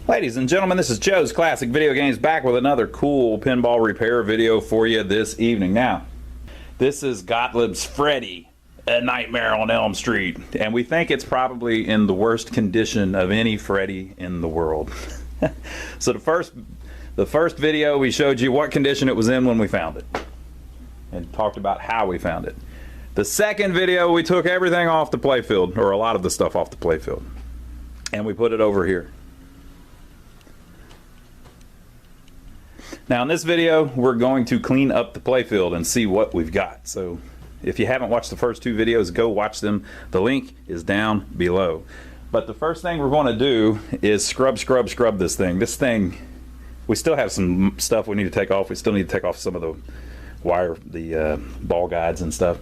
Ladies and gentlemen, this is Joe's Classic Video Games back with another cool pinball repair video for you this evening. Now, this is Gottlieb's Freddy, A Nightmare on Elm Street, and we think it's probably in the worst condition of any Freddy in the world. So the first video we showed you what condition it was in when we found it and talked about how we found it. The second video we took everything off the playfield, or a lot of the stuff off the playfield, and we put it over here. Now in this video we're going to clean up the playfield and see what we've got. So if you haven't watched the first two videos, go watch them. The link is down below. But the first thing we're going to do is scrub this thing. This thing, we still have some stuff we need to take off. We still need to take off some of the wire, the ball guides and stuff.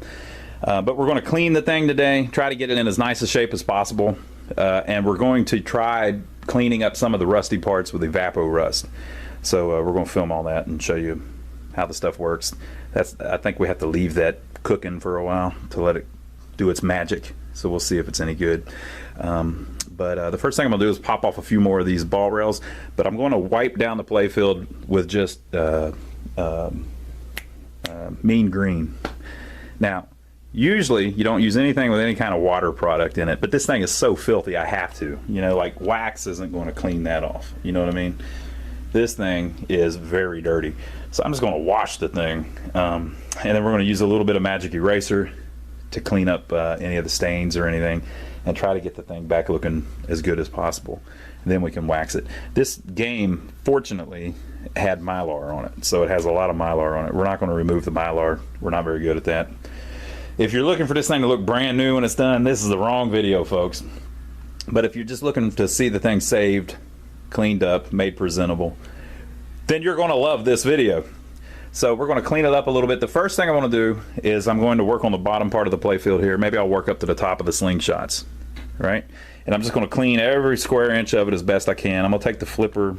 But we're going to clean the thing today, try to get it in as nice a shape as possible. And we're going to try cleaning up some of the rusty parts with Evapor Rust. So we're going to film all that and show you how the stuff works. I think we have to leave that cooking for a while to let it do its magic. So we'll see if it's any good. But the first thing I'm going to do is pop off a few more of these ball rails. But I'm going to wipe down the playfield with just mean green. Now, usually you don't use anything with any kind of water product in it. But this thing is so filthy I have to. You know, like wax isn't going to clean that off. You know what I mean? This thing is very dirty, so I'm just going to wash the thing, and then we're going to use a little bit of magic eraser to clean up any of the stains or anything, and try to get the thing back looking as good as possible. And then we can wax it. This game, fortunately, had mylar on it, so it has a lot of mylar on it. We're not going to remove the mylar. We're not very good at that. If you're looking for this thing to look brand new when it's done, this is the wrong video, folks. But if you're just looking to see the thing saved, cleaned up, made presentable, then you're going to love this video. So we're going to clean it up a little bit. The first thing I want to do is I'm going to work on the bottom part of the playfield here. Maybe I'll work up to the top of the slingshots, right? And I'm just going to clean every square inch of it as best I can. I'm going to take the flipper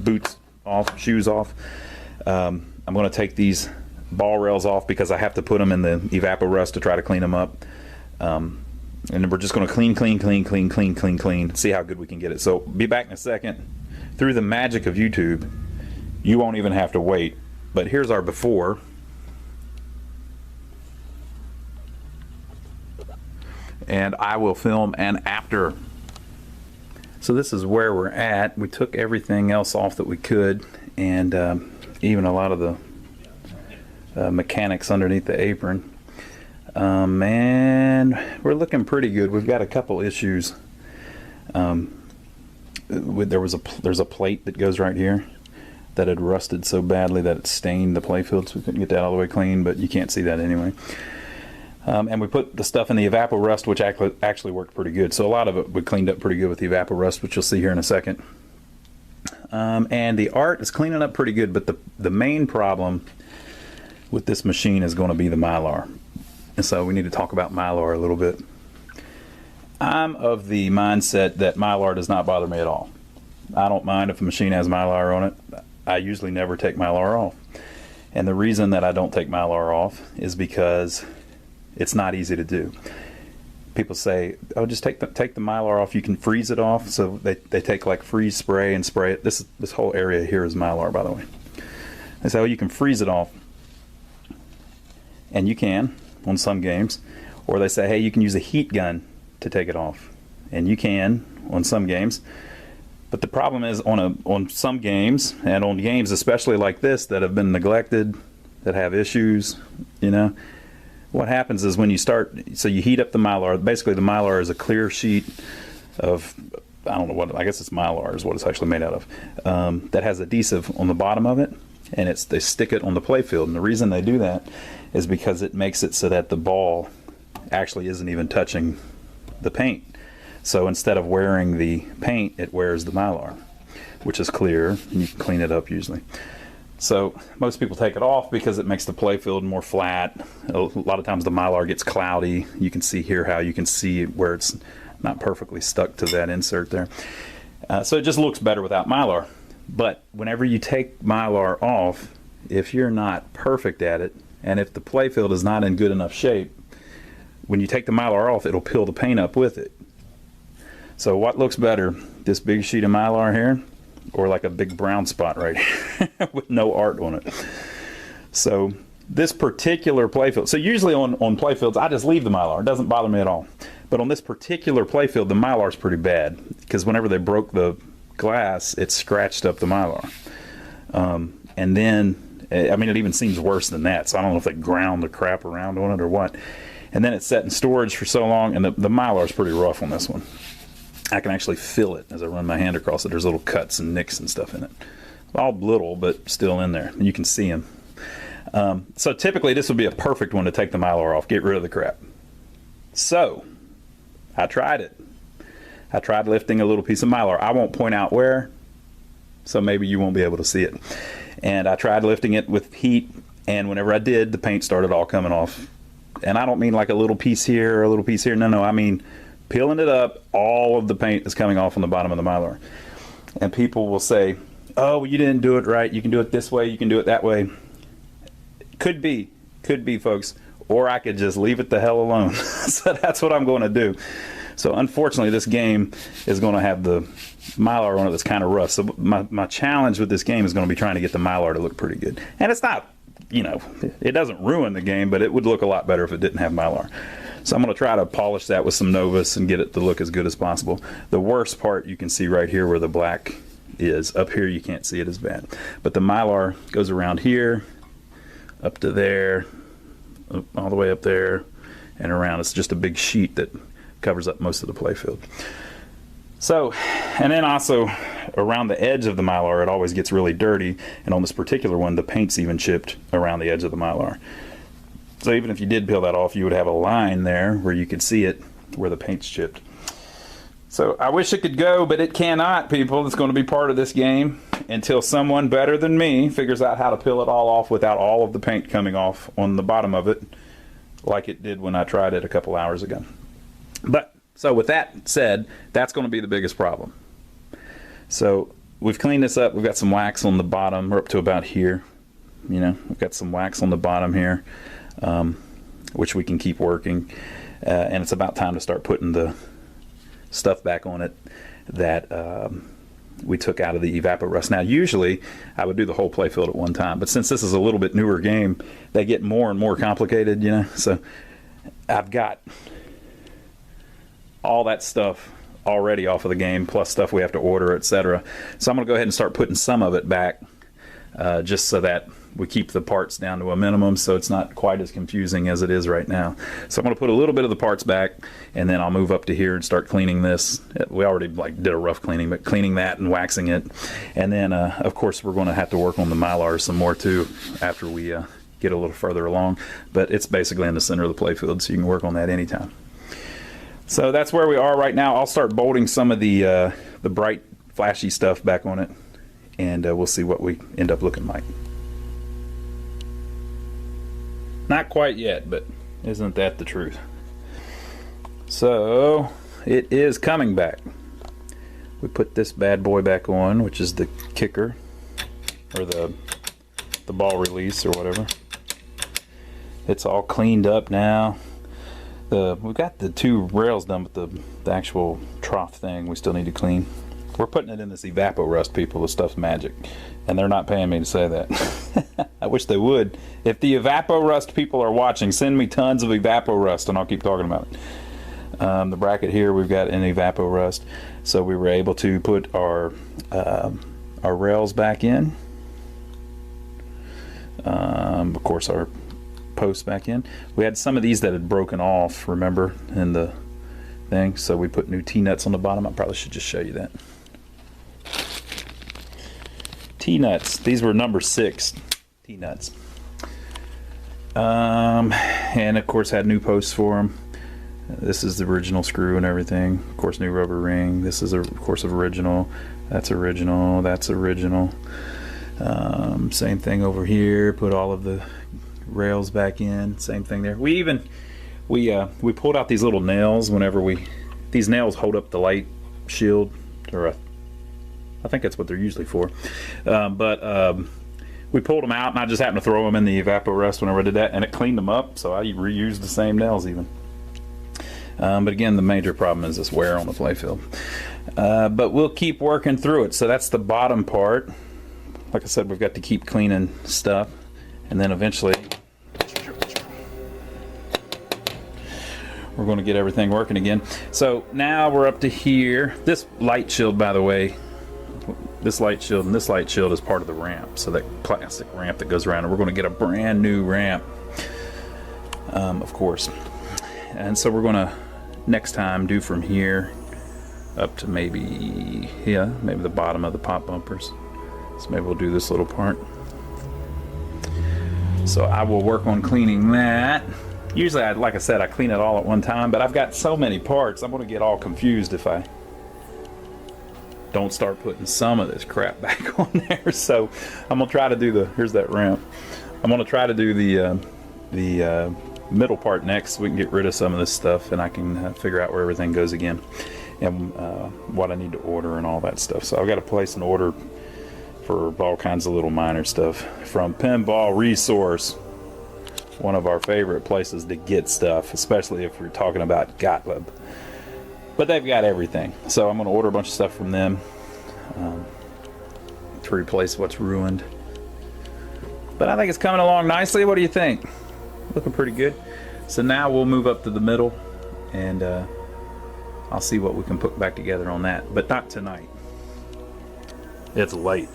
boots off, shoes off. I'm going to take these ball rails off because I have to put them in the Evapor Rust to try to clean them up. And then we're just going to clean, see how good we can get it. So be back in a second. Through the magic of YouTube, you won't even have to wait. But here's our before. And I will film an after. So this is where we're at. We took everything else off that we could, and even a lot of the mechanics underneath the apron. Man, we're looking pretty good. We've got a couple issues. There's a plate that goes right here that had rusted so badly that it stained the playfield, so we couldn't get that all the way clean, but you can't see that anyway. And we put the stuff in the Evapor Rust, which actually worked pretty good. So a lot of it we cleaned up pretty good with the Evapor Rust, which you'll see here in a second. And the art is cleaning up pretty good, but the main problem with this machine is going to be the mylar. And so we need to talk about mylar a little bit. I'm of the mindset that mylar does not bother me at all. I don't mind if a machine has mylar on it. I usually never take mylar off. And the reason that I don't take mylar off is because it's not easy to do. People say, oh, just take the mylar off. You can freeze it off. So they take like freeze spray and spray it. This whole area here is mylar, by the way. They say, oh, you can freeze it off. And you can on some games. Or they say, hey, you can use a heat gun to take it off, and you can on some games. But the problem is on some games, and on games especially like this that have been neglected, that have issues, you know, what happens is when you start, so you heat up the mylar. Basically the mylar is a clear sheet of, I don't know what, I guess it's mylar is what it's actually made out of, that has adhesive on the bottom of it, and they stick it on the playfield. And the reason they do that is because it makes it so that the ball actually isn't even touching the paint. So instead of wearing the paint, it wears the mylar, which is clear, and you can clean it up usually. So most people take it off because it makes the playfield more flat. A lot of times the mylar gets cloudy. You can see here how you can see where it's not perfectly stuck to that insert there. So it just looks better without mylar. But whenever you take mylar off, if you're not perfect at it, and if the playfield is not in good enough shape, when you take the mylar off, it'll peel the paint up with it. So what looks better, this big sheet of mylar here, or like a big brown spot right here with no art on it? So this particular playfield, so usually on playfields I just leave the mylar, it doesn't bother me at all. But on this particular playfield, the mylar is pretty bad, because whenever they broke the glass, it scratched up the mylar. And then, I mean, it even seems worse than that, so I don't know if they ground the crap around on it or what. And then it's set in storage for so long, and the mylar is pretty rough on this one. I can actually feel it as I run my hand across it. There's little cuts and nicks and stuff in it. All little, but still in there. And you can see them. So typically this would be a perfect one to take the mylar off, get rid of the crap. So I tried it. I tried lifting a little piece of mylar. I won't point out where, so maybe you won't be able to see it. And I tried lifting it with heat, and whenever I did, the paint started all coming off. And I don't mean like a little piece here or a little piece here. No, I mean peeling it up, all of the paint is coming off on the bottom of the mylar. And people will say, oh, well, you didn't do it right. You can do it this way. You can do it that way. Could be, folks. Or I could just leave it the hell alone. So that's what I'm going to do. So unfortunately, this game is going to have the mylar on it that's kind of rough. So my challenge with this game is going to be trying to get the mylar to look pretty good. And it's not, you know, it doesn't ruin the game, but it would look a lot better if it didn't have mylar. So I'm going to try to polish that with some Novus and get it to look as good as possible. The worst part you can see right here where the black is. Up here you can't see it as bad. But the mylar goes around here, up to there, all the way up there, and around. It's just a big sheet that covers up most of the playfield. So, and then also around the edge of the mylar it always gets really dirty, and on this particular one the paint's even chipped around the edge of the mylar. So even if you did peel that off, you would have a line there where you could see it where the paint's chipped. So I wish it could go, but it cannot, people. It's going to be part of this game until someone better than me figures out how to peel it all off without all of the paint coming off on the bottom of it, like it did when I tried it a couple hours ago. But so with that said, that's going to be the biggest problem. So we've cleaned this up. We've got some wax on the bottom. We're up to about here. You know, we've got some wax on the bottom here, which we can keep working. And it's about time to start putting the stuff back on it that we took out of the evaporust. Now usually I would do the whole playfield at one time, but since this is a little bit newer game, they get more and more complicated, you know. So I've got all that stuff already off of the game, plus stuff we have to order, etc. So I'm going to go ahead and start putting some of it back, just so that we keep the parts down to a minimum, so it's not quite as confusing as it is right now. So I'm going to put a little bit of the parts back, and then I'll move up to here and start cleaning this. We already did a rough cleaning, but cleaning that and waxing it. And then of course we're going to have to work on the mylar some more too after we get a little further along. But it's basically in the center of the playfield, so you can work on that anytime. So that's where we are right now. I'll start bolting some of the bright flashy stuff back on it, and we'll see what we end up looking like. Not quite yet, but isn't that the truth? So it is coming back. We put this bad boy back on, which is the kicker, or the ball release or whatever. It's all cleaned up now. We've got the two rails done, but the actual trough thing we still need to clean. We're putting it in this evaporust, people. This stuff's magic, and they're not paying me to say that. I wish they would. If the evaporust people are watching, send me tons of evaporust and I'll keep talking about it. The bracket here, we've got an evaporust, so we were able to put our rails back in. Of course, our posts back in. We had some of these that had broken off, remember, in the thing, so we put new T-nuts on the bottom. I probably should just show you that. T-nuts. These were number 6 T-nuts. And of course had new posts for them. This is the original screw and everything. Of course, new rubber ring. This is of course original. That's original. That's original. Same thing over here. Put all of the rails back in. Same thing there. We pulled out these little nails whenever these nails hold up the light shield, or I think that's what they're usually for. We pulled them out, and I just happened to throw them in the evaporust whenever I did that, and it cleaned them up, so I reused the same nails even. But again, the major problem is this wear on the playfield. But we'll keep working through it. So that's the bottom part. Like I said, we've got to keep cleaning stuff, and then eventually we're going to get everything working again. So now we're up to here. This light shield, by the way, this light shield and this light shield is part of the ramp. So that plastic ramp that goes around, and we're going to get a brand new ramp, of course. And so we're going to next time do from here up to maybe the bottom of the pop bumpers. So maybe we'll do this little part. So I will work on cleaning that. Usually, like I said, I clean it all at one time, but I've got so many parts, I'm going to get all confused if I don't start putting some of this crap back on there. So I'm going to try to do here's that ramp. I'm going to try to do the middle part next, so we can get rid of some of this stuff, and I can figure out where everything goes again, and what I need to order and all that stuff. So I've got to place an order for all kinds of little minor stuff from Pinball Resource, one of our favorite places to get stuff, especially if we're talking about Gottlieb. But they've got everything, so I'm going to order a bunch of stuff from them to replace what's ruined. But I think it's coming along nicely. What do you think? Looking pretty good. So now we'll move up to the middle, and I'll see what we can put back together on that, but not tonight. It's late.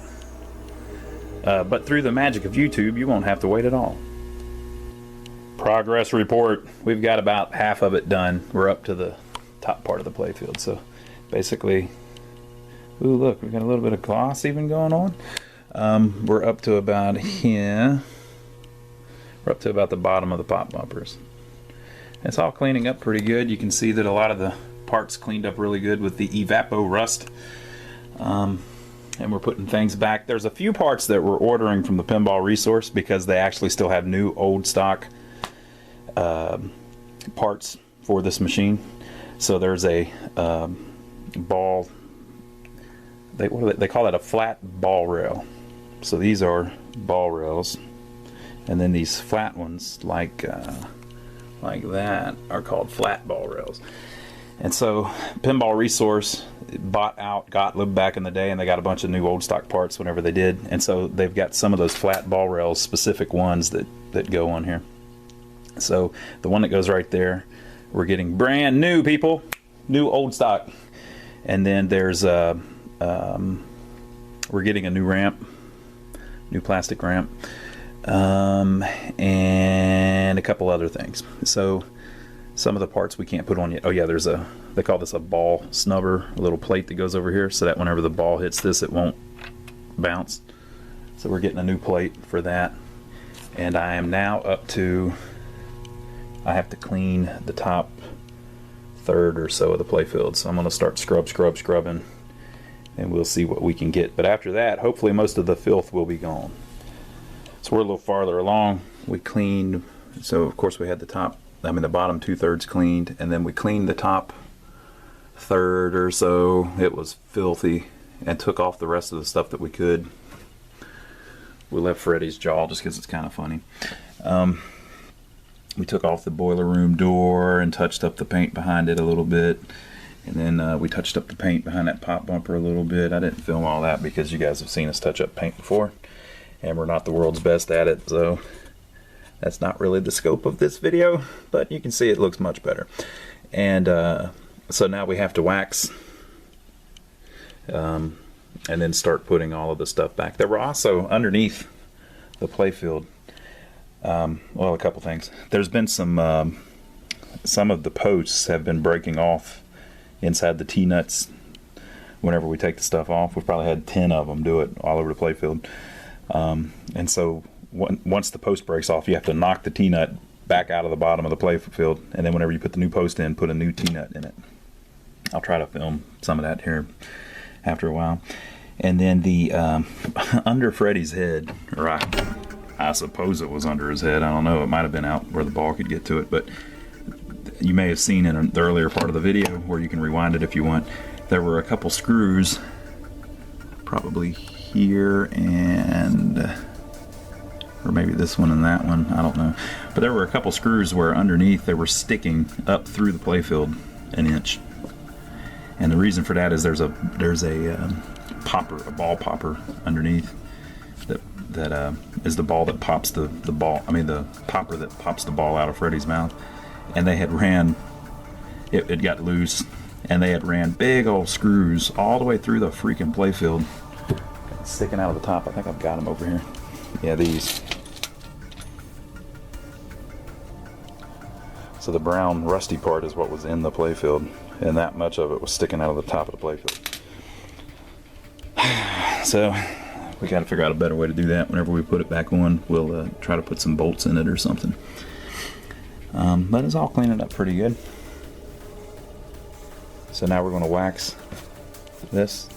But through the magic of YouTube, you won't have to wait at all. Progress report. We've got about half of it done. We're up to the top part of the playfield. So basically, ooh, look, we've got a little bit of gloss even going on. We're up to about here. We're up to about the bottom of the pop bumpers. It's all cleaning up pretty good. You can see that a lot of the parts cleaned up really good with the evapo rust. And we're putting things back. There's a few parts that we're ordering from the Pinball Resource because they actually still have new old stock parts for this machine. So there's a ball, they call it a flat ball rail. So these are ball rails, and then these flat ones like that are called flat ball rails. And so Pinball Resource bought out Gottlieb back in the day, and they got a bunch of new old stock parts whenever they did. And so they've got some of those flat ball rails, specific ones that go on here. So the one that goes right there, we're getting brand new, people, new old stock. And then there's we're getting a new ramp, new plastic ramp, and a couple other things. So some of the parts we can't put on yet. Oh yeah, there's they call this a ball snubber, a little plate that goes over here, so that whenever the ball hits this, it won't bounce. So we're getting a new plate for that. And I am now up to, I have to clean the top third or so of the playfield. So I'm going to start scrubbing, and we'll see what we can get. But after that, hopefully most of the filth will be gone. So we're a little farther along. We cleaned, so of course we had the bottom 2/3 cleaned, and then we cleaned the top third or so. It was filthy, and took off the rest of the stuff that we could. We left Freddy's jaw just because it's kind of funny. We took off the boiler room door and touched up the paint behind it a little bit, and then we touched up the paint behind that pop bumper a little bit. I didn't film all that because you guys have seen us touch up paint before, and we're not the world's best at it, so that's not really the scope of this video, but you can see it looks much better. And so now we have to wax, and then start putting all of the stuff back. There were also underneath the playfield, well, a couple things. There's been some of the posts have been breaking off inside the T-nuts whenever we take the stuff off. We've probably had 10 of them do it all over the playfield. And so once the post breaks off, you have to knock the T-nut back out of the bottom of the playfield, and then whenever you put the new post in, put a new T-nut in it. I'll try to film some of that here after a while. And then the under Freddy's head, or I suppose it was under his head, I don't know, it might have been out where the ball could get to it, but you may have seen in the earlier part of the video, where you can rewind it if you want, there were a couple screws, probably here and or maybe this one and that one, I don't know. But there were a couple screws where underneath they were sticking up through the playfield an inch. And the reason for that is there's a popper, a ball popper underneath that is the ball that pops the ball. I mean the popper that pops the ball out of Freddy's mouth. And they had ran, it got loose, and they had ran big old screws all the way through the freaking playfield, sticking out of the top. I think I've got them over here. Yeah, these. So the brown rusty part is what was in the playfield, and that much of it was sticking out of the top of the playfield. So we got to figure out a better way to do that. Whenever we put it back on, we'll try to put some bolts in it or something. But it's all cleaning up pretty good. So now we're going to wax this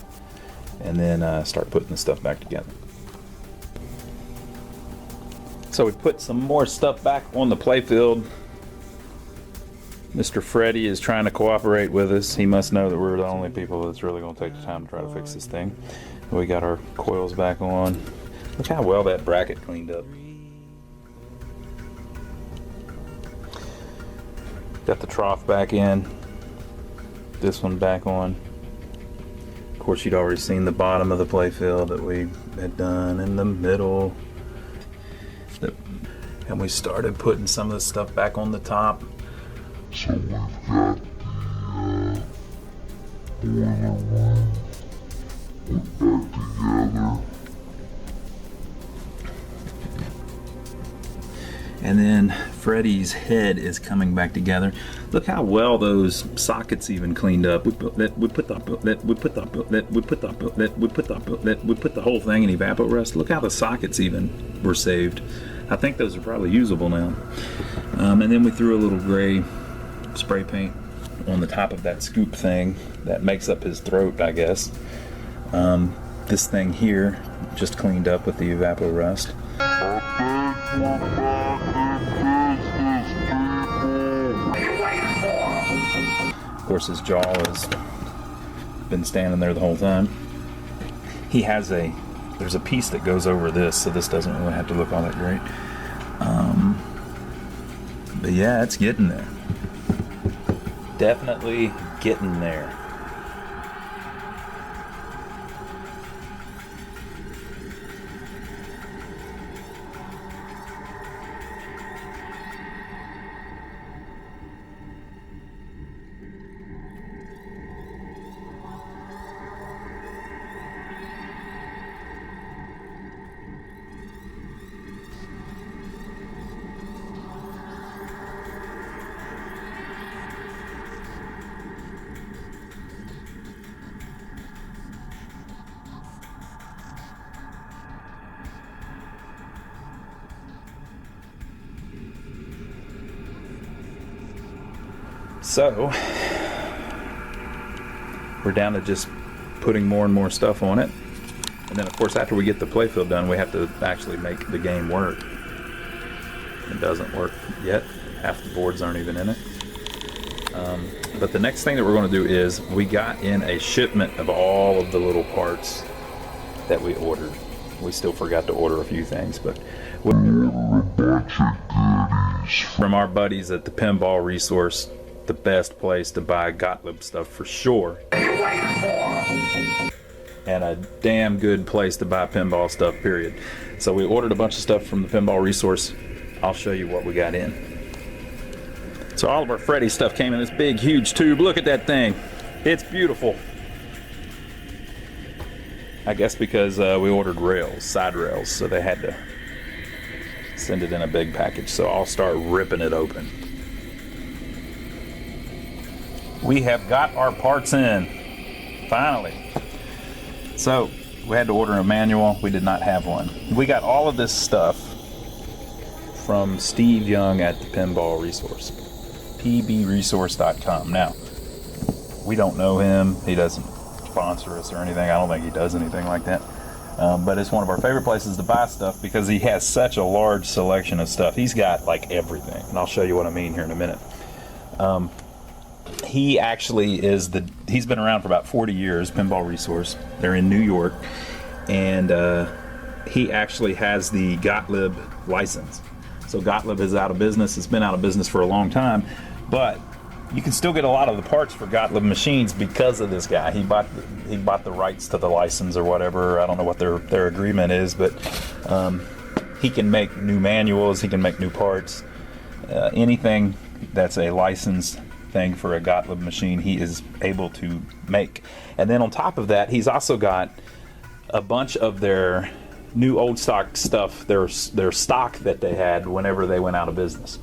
and then start putting the stuff back together. So we put some more stuff back on the playfield. Mr. Freddy is trying to cooperate with us. He must know that we're the only people that's really going to take the time to try to fix this thing. We got our coils back on. Look how well that bracket cleaned up. Got the trough back in. This one back on. Of course, you'd already seen the bottom of the playfield that we had done in the middle. And we started putting some of the stuff back on the top. So we've got the boiler one put back together. And then Freddy's head is coming back together. Look how well those sockets even cleaned up. We put the whole thing in evapor rust. Look how the sockets even were saved. I think those are probably usable now. And then we threw a little gray spray paint on the top of that scoop thing that makes up his throat, I guess. This thing here just cleaned up with the evapor rust. Of course, his jaw has been standing there the whole time. There's a piece that goes over this, so this doesn't really have to look all that great. But yeah, it's getting there. Definitely getting there. So we're down to just putting more and more stuff on it, and then of course after we get the playfield done we have to actually make the game work. It doesn't work yet. Half the boards aren't even in it. But the next thing that we're going to do is we got in a shipment of all of the little parts that we ordered. We still forgot to order a few things, but from our buddies at the Pinball Resource, the best place to buy Gottlieb stuff for sure, and a damn good place to buy pinball stuff, period. So we ordered a bunch of stuff from the Pinball Resource. I'll show you what we got in. So all of our Freddy stuff came in this big huge tube. Look at that thing. It's beautiful. I guess because we ordered rails, side rails, so they had to send it in a big package. So I'll start ripping it open. We have got our parts in, finally. So we had to order a manual. We did not have one. We got all of this stuff from Steve Young at the Pinball Resource, pbresource.com. Now, we don't know him. He doesn't sponsor us or anything. I don't think he does anything like that. But it's one of our favorite places to buy stuff because he has such a large selection of stuff. He's got like everything, and I'll show you what I mean here in a minute. He actually he's been around for about 40 years, Pinball Resource. They're in New York, and he actually has the Gottlieb license. So Gottlieb is out of business. It's been out of business for a long time, but you can still get a lot of the parts for Gottlieb machines because of this guy. He bought the rights to the license or whatever. I don't know what their agreement is, but he can make new manuals. He can make new parts. Anything that's a licensed thing for a Gottlieb machine, he is able to make. And then on top of that, he's also got a bunch of their new old stock stuff, their stock that they had whenever they went out of business.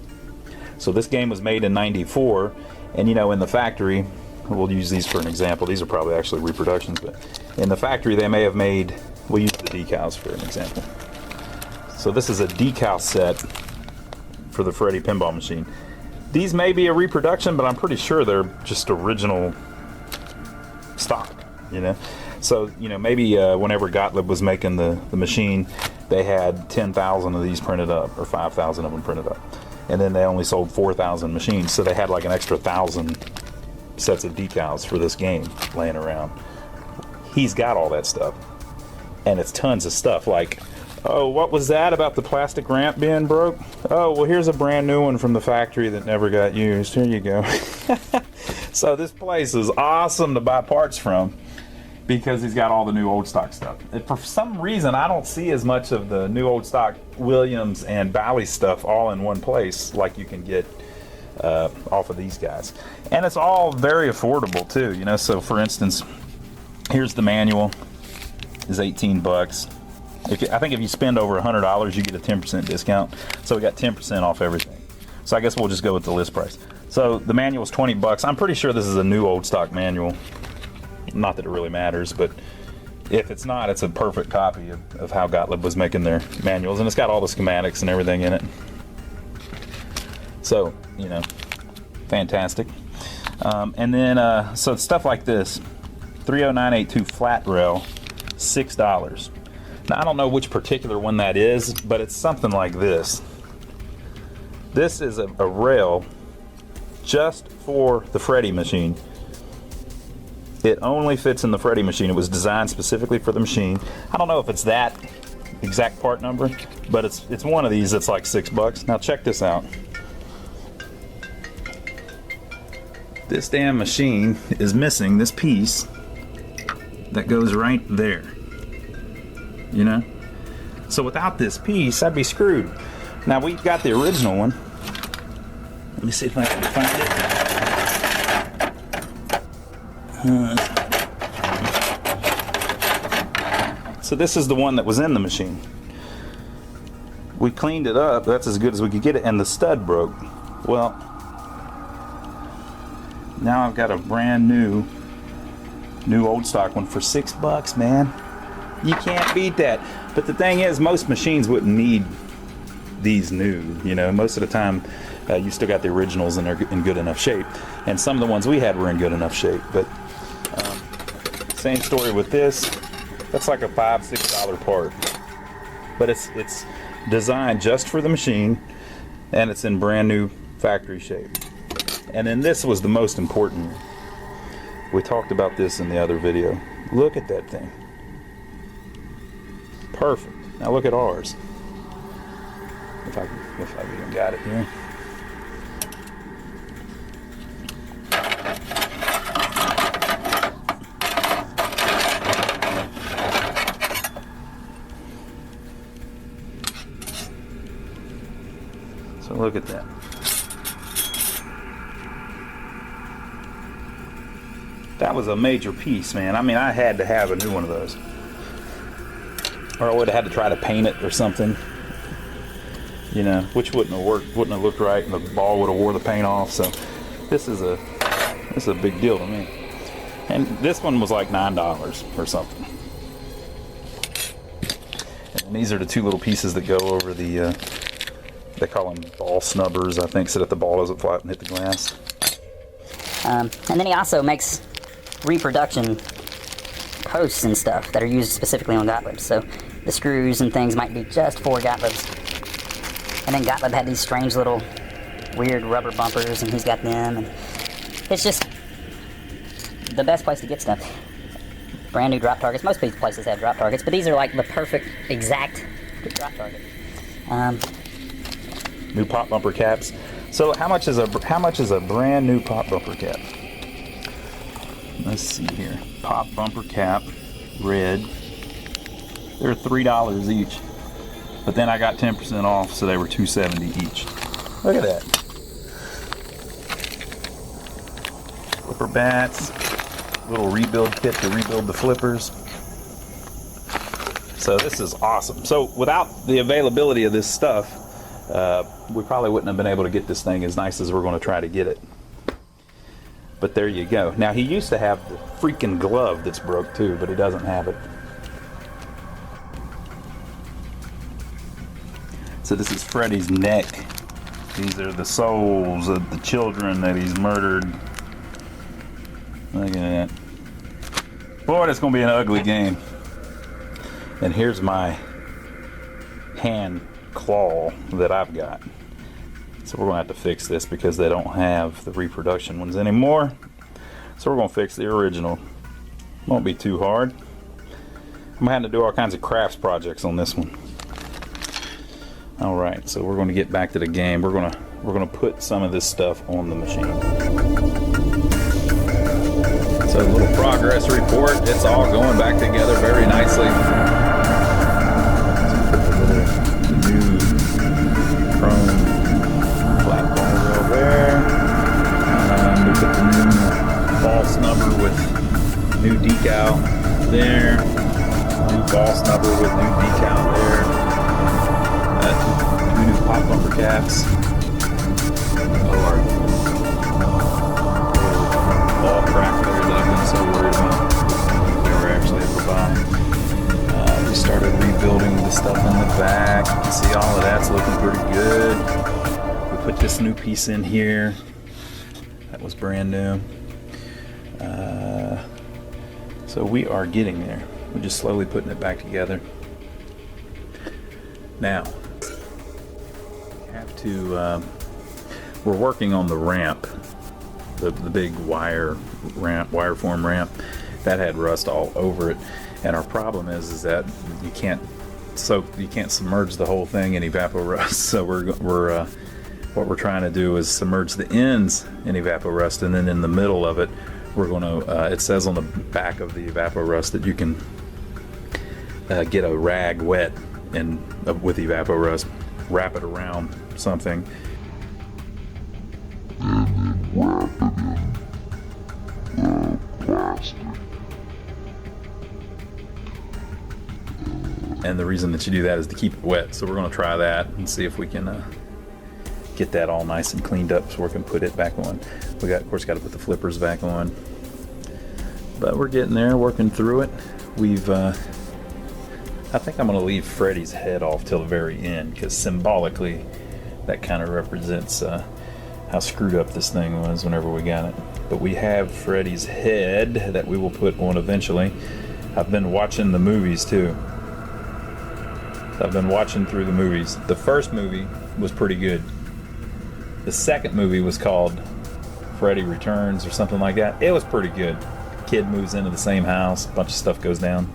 So this game was made in '94, and you know, in the factory, we'll use these for an example. These are probably actually reproductions, but in the factory they may have made, we'll use the decals for an example. So this is a decal set for the Freddy pinball machine. These may be a reproduction, but I'm pretty sure they're just original stock, you know. So, you know, maybe whenever Gottlieb was making the machine, they had 10,000 of these printed up, or 5,000 of them printed up. And then they only sold 4,000 machines, so they had like an extra 1,000 sets of decals for this game laying around. He's got all that stuff. And it's tons of stuff like, oh, what was that about the plastic ramp being broke? Oh, well, here's a brand new one from the factory that never got used. Here you go. So this place is awesome to buy parts from, because he's got all the new old stock stuff. And for some reason, I don't see as much of the new old stock Williams and Bally stuff all in one place like you can get off of these guys. And it's all very affordable too, you know. So for instance, here's the manual, is 18 bucks. I think if you spend over $100, you get a 10% discount. So we got 10% off everything. So I guess we'll just go with the list price. So the manual is 20 bucks. I'm pretty sure this is a new old stock manual. Not that it really matters, but if it's not, it's a perfect copy of how Gottlieb was making their manuals, and it's got all the schematics and everything in it. So, you know, fantastic. And then, so stuff like this, 30982 flat rail, $6. Now, I don't know which particular one that is, but it's something like this. This is a rail just for the Freddy machine. It only fits in the Freddy machine. It was designed specifically for the machine. I don't know if it's that exact part number, but it's one of these that's like $6. Now check this out. This damn machine is missing this piece that goes right there. You know? So without this piece, I'd be screwed. Now we've got the original one. Let me see if I can find it. So this is the one that was in the machine. We cleaned it up. That's as good as we could get it, and the stud broke. Well, now I've got a brand new old stock one for $6, man. You can't beat that. But the thing is, most machines wouldn't need these new. You know, most of the time you still got the originals and they're in good enough shape. And some of the ones we had were in good enough shape. But same story with this. That's like a $5-6 part. But it's designed just for the machine, and it's in brand new factory shape. And then this was the most important. We talked about this in the other video. Look at that thing. Perfect. Now look at ours. If I even got it here. So look at that. That was a major piece, man. I mean, I had to have a new one of those. Or I would have had to try to paint it or something. You know, which wouldn't have worked, wouldn't have looked right, and the ball would have wore the paint off. So this is a big deal to me. And this one was like $9 or something. And these are the two little pieces that go over the they call them ball snubbers, I think, so that the ball doesn't fly up and hit the glass. And then he also makes reproduction posts and stuff that are used specifically on Gottliebs. So the screws and things might be just for Gottliebs. And then Gottlieb had these strange little weird rubber bumpers, and he's got them. And it's just the best place to get stuff. brand new drop targets. Most of these places have drop targets, but these are like the perfect, exact drop target. New pop bumper caps. So how much is a brand new pop bumper cap? Let's see here. Pop bumper cap, red. They're $3 each. But then I got 10% off, so they were $2.70 each. Look at that. Flipper bats. Little rebuild kit to rebuild the flippers. So this is awesome. So without the availability of this stuff, we probably wouldn't have been able to get this thing as nice as we're going to try to get it. But there you go. Now he used to have the freaking glove that's broke too, but he doesn't have it. So this is Freddy's neck. These are the souls of the children that he's murdered. Look at that. Boy, that's going to be an ugly game. And here's my hand claw that I've got. So we're going to have to fix this because they don't have the reproduction ones anymore. So we're going to fix the original. Won't be too hard. I'm having to do all kinds of crafts projects on this one. All right, so we're going to get back to the game. We're going to put some of this stuff on the machine. So a little progress report. It's all going back together very nicely. New chrome flat bar rail there. We put the new ball snubber with new decal there. New ball snubber with new decal there. Two new pop bumper caps. Oh, our ball crack there that I've been so worried about. They were actually able to buy. We started rebuilding the stuff in the back. You can see all of that's looking pretty good. We put this new piece in here. That was brand new. So we are getting there. We're just slowly putting it back together. Now, we're working on the ramp, the big wire form ramp that had rust all over it, and our problem is that you can't submerge the whole thing in evaporust. So what we're trying to do is submerge the ends in evaporust, and then in the middle of it, we're going to. It says on the back of the evaporust that you can get a rag wet and with evaporust, wrap it around something, and then wrap it in plastic. and the reason that you do that is to keep it wet. So we're going to try that and see if we can get that all nice and cleaned up so we can put it back on. We got, of course, got to put the flippers back on, but we're getting there, working through it. I think I'm going to leave Freddy's head off till the very end, because symbolically that kind of represents how screwed up this thing was whenever we got it. But we have Freddy's head that we will put on eventually. I've been watching the movies too. I've been watching through the movies. The first movie was pretty good. The second movie was called Freddy Returns or something like that. It was pretty good. Kid moves into the same house, a bunch of stuff goes down.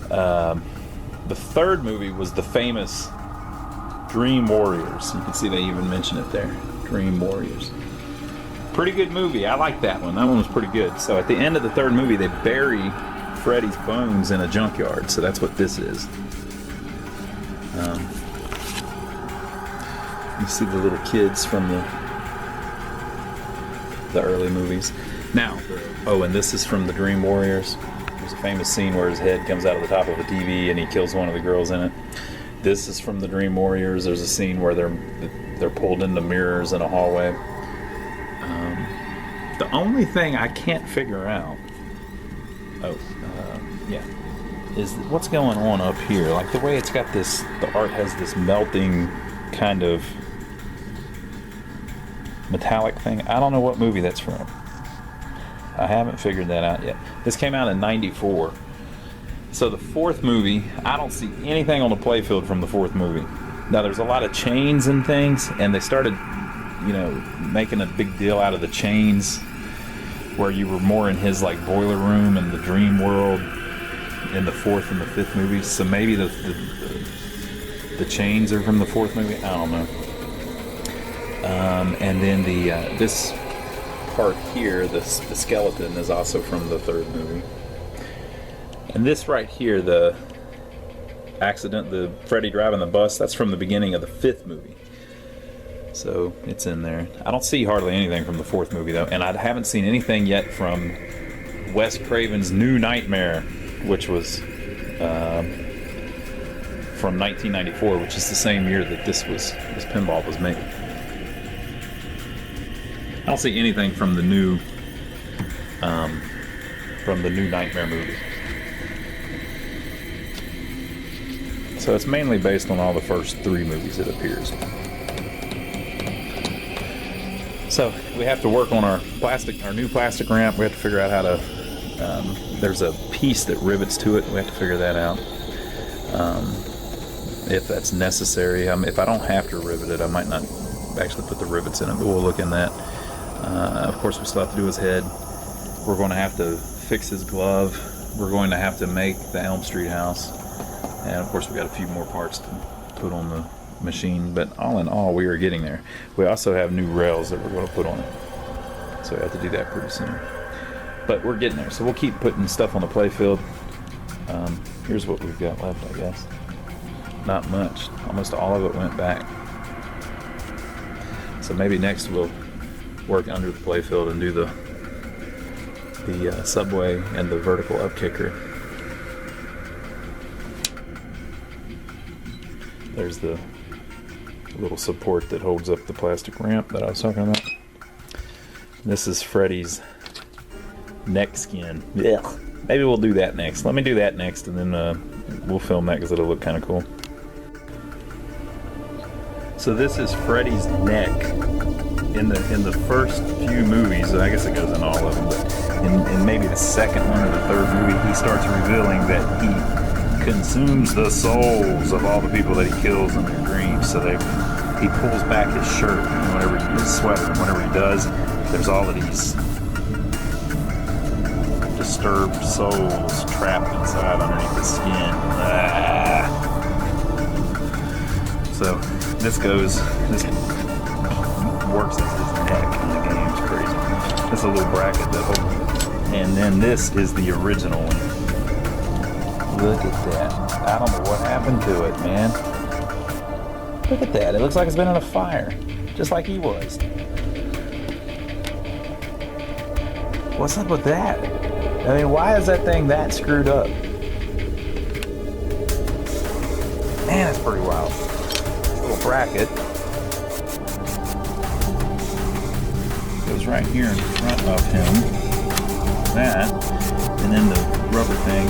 The third movie was the famous Dream Warriors. You can see they even mention it there. Dream Warriors. Pretty good movie. I like that one. That one was pretty good. So at the end of the third movie, they bury Freddy's bones in a junkyard. So that's what this is. You see the little kids from the early movies. Now, and this is from the Dream Warriors. There's a famous scene where his head comes out of the top of a TV and he kills one of the girls in it. This is from the Dream Warriors. There's a scene where they're pulled into mirrors in a hallway. The only thing I can't figure out, is what's going on up here. Like the way it's got this, the art has this melting kind of metallic thing. I don't know what movie that's from. I haven't figured that out yet. This came out in '94. So the fourth movie, I don't see anything on the playfield from the fourth movie. Now there's a lot of chains and things, and they started, making a big deal out of the chains where you were more in his like boiler room and the dream world in the fourth and the fifth movies. So maybe the chains are from the fourth movie. I don't know. And then the this part here, the skeleton, is also from the third movie. And this right here, the accident, the Freddy driving the bus, that's from the beginning of the fifth movie. So it's in there. I don't see hardly anything from the fourth movie though, and I haven't seen anything yet from Wes Craven's New Nightmare, which was from 1994, which is the same year that this pinball was made. I don't see anything from the new Nightmare movie. So it's mainly based on all the first three movies, it appears. So we have to work on our new plastic ramp. We have to figure out how to. There's a piece that rivets to it. We have to figure that out. If that's necessary. If I don't have to rivet it, I might not actually put the rivets in it, but we'll look in that. Of course, we still have to do his head. We're going to have to fix his glove. We're going to have to make the Elm Street house. And of course, we got a few more parts to put on the machine, but all in all, we are getting there. We also have new rails that we're going to put on it, so we have to do that pretty soon. But we're getting there, so we'll keep putting stuff on the playfield. Here's what we've got left, I guess. Not much. Almost all of it went back. So maybe next we'll work under the playfield and do the subway and the vertical up kicker. There's the little support that holds up the plastic ramp that I was talking about. This is Freddy's neck skin. Ugh. Maybe we'll do that next. Let me do that next, and then we'll film that because it'll look kind of cool. So this is Freddy's neck in the first few movies. I guess it goes in all of them, but in maybe the second one or the third movie, he starts revealing that he consumes the souls of all the people that he kills in their dreams. So he pulls back his shirt, and whenever his sweater, and whenever he does, there's all of these disturbed souls trapped inside underneath the skin. So this works as his neck in the game. It's crazy. This is a little bracket that holds it. And then this is the original one. Look at that. I don't know what happened to it, man. Look at that. It looks like it's been in a fire. Just like he was. What's up with that? I mean, why is that thing that screwed up? Man, that's pretty wild. This little bracket goes right here in front of him. That. And then the rubber thing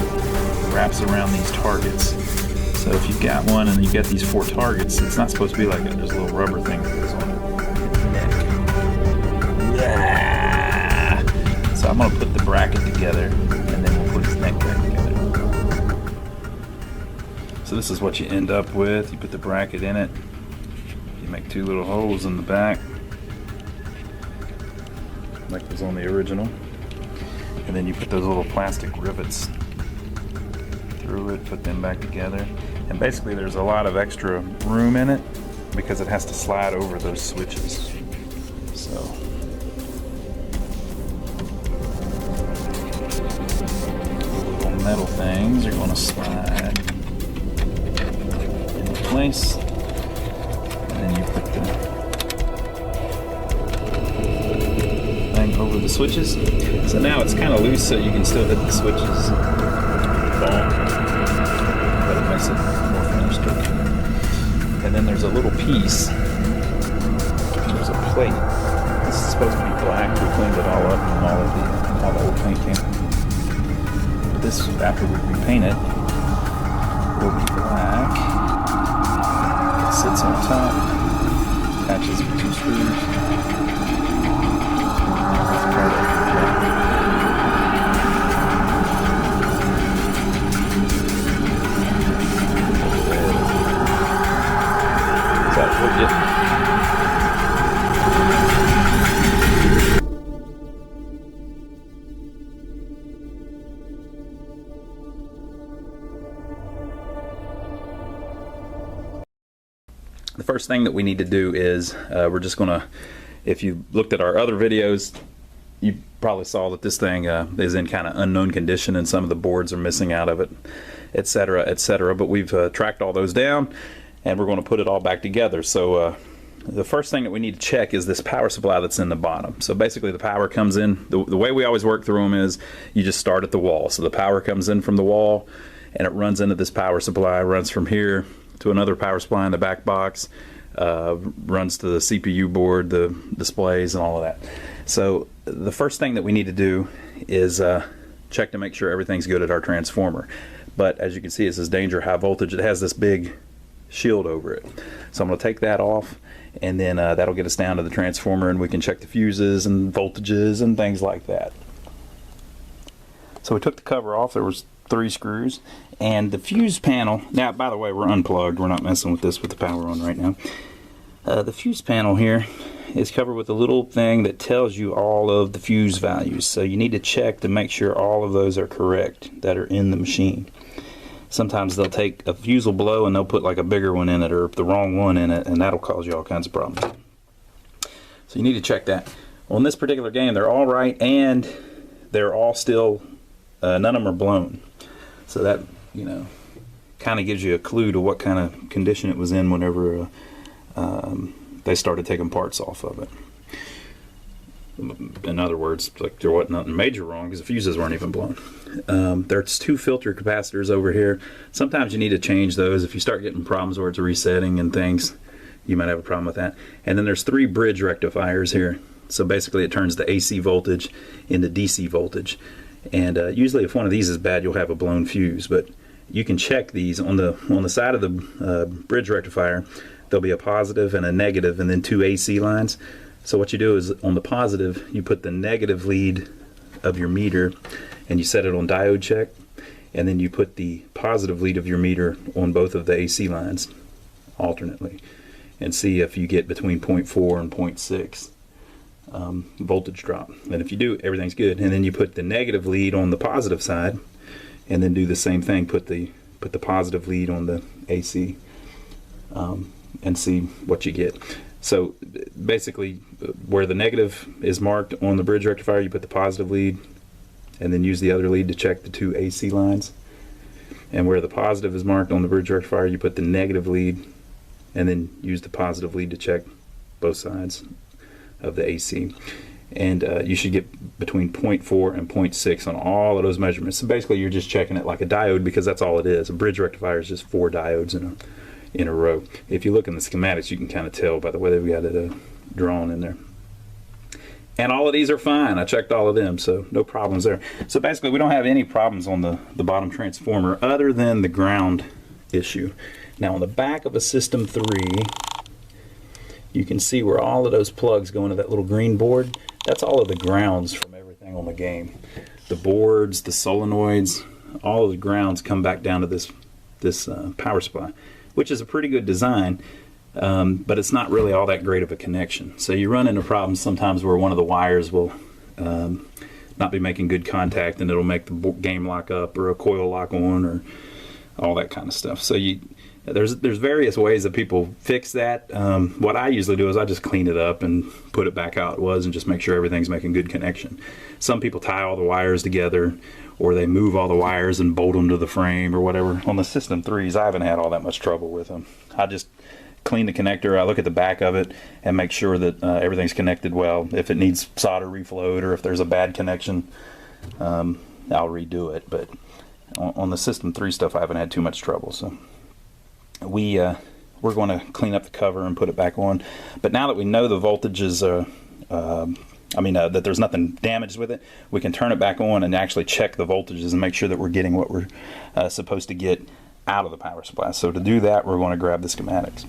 wraps around these targets. So if you've got one and you've got these four targets, it's not supposed to be like that. There's a little rubber thing that goes on his neck. Yeah. So I'm going to put the bracket together, and then we'll put his neck back together. So this is what you end up with. You put the bracket in it. You make two little holes in the back, like was on the original. And then you put those little plastic rivets through it, put them back together. And basically there's a lot of extra room in it because it has to slide over those switches. So the little metal things are going to slide into place. And then you put the thing over the switches. So now it's kind of loose, so you can still hit the switches. But it makes it more finished. And then there's a little piece. There's a plate. This is supposed to be black. We cleaned it all up and all the old paint came. But this, after we repaint it, will be black. It sits on top. Attaches with two screws. Yeah. The first thing that we need to do is we're just going to, if you looked at our other videos, you probably saw that this thing is in kind of unknown condition and some of the boards are missing out of it, etc., etc. But we've tracked all those down and we're going to put it all back together. So the first thing that we need to check is this power supply that's in the bottom. So basically the power comes in, the way we always work through them is you just start at the wall. So the power comes in from the wall and it runs into this power supply, runs from here to another power supply in the back box, runs to the CPU board, the displays, and all of that. So the first thing that we need to do is check to make sure everything's good at our transformer. But as you can see, it says danger high voltage. It has this big shield over it. So I'm going to take that off, and then that'll get us down to the transformer, and we can check the fuses and voltages and things like that. So we took the cover off. There was 3 screws, and the fuse panel, now by the way, we're unplugged, we're not messing with this with the power on right now. The fuse panel here is covered with a little thing that tells you all of the fuse values, so you need to check to make sure all of those are correct that are in the machine. Sometimes they'll take a fuse will blow and they'll put like a bigger one in it or the wrong one in it, and that'll cause you all kinds of problems. So you need to check that. On this particular game, they're all right, and they're all still, none of them are blown. So that, you know, kind of gives you a clue to what kind of condition it was in whenever they started taking parts off of it. In other words, like there wasn't nothing major wrong because the fuses weren't even blown. There's 2 filter capacitors over here. Sometimes you need to change those. If you start getting problems where it's resetting and things, you might have a problem with that. And then there's 3 bridge rectifiers here. So basically it turns the AC voltage into DC voltage. And usually if one of these is bad, you'll have a blown fuse. But you can check these on the side of the bridge rectifier. There'll be a positive and a negative, and then 2 AC lines. So what you do is on the positive, you put the negative lead of your meter and you set it on diode check, and then you put the positive lead of your meter on both of the AC lines alternately, and see if you get between 0.4 and 0.6 voltage drop. And if you do, everything's good. And then you put the negative lead on the positive side, and then do the same thing. Put the positive lead on the AC, and see what you get. So basically, where the negative is marked on the bridge rectifier, you put the positive lead, and then use the other lead to check the 2 AC lines. And where the positive is marked on the bridge rectifier, you put the negative lead, and then use the positive lead to check both sides of the AC. And you should get between 0.4 and 0.6 on all of those measurements. So basically, you're just checking it like a diode, because that's all it is. A bridge rectifier is just 4 diodes in a row. If you look in the schematics, you can kind of tell by the way they've got it drawn in there. And all of these are fine. I checked all of them, so no problems there. So basically, we don't have any problems on the bottom transformer other than the ground issue. Now on the back of a System 3, you can see where all of those plugs go into that little green board. That's all of the grounds from everything on the game. The boards, the solenoids, all of the grounds come back down to this power supply, which is a pretty good design, but it's not really all that great of a connection. So you run into problems sometimes where one of the wires will not be making good contact, and it'll make the game lock up, or a coil lock on, or all that kind of stuff. So there's various ways that people fix that. What I usually do is I just clean it up and put it back how it was, and just make sure everything's making good connection. Some people tie all the wires together, or they move all the wires and bolt them to the frame or whatever. On the System 3s, I haven't had all that much trouble with them. I just clean the connector, I look at the back of it and make sure that everything's connected well. If it needs solder reflowed, or if there's a bad connection, I'll redo it. But on the System 3 stuff, I haven't had too much trouble. So we're going to clean up the cover and put it back on. But now that we know the voltages that there's nothing damaged with it, we can turn it back on and actually check the voltages and make sure that we're getting what we're supposed to get out of the power supply. So to do that, we're going to grab the schematics.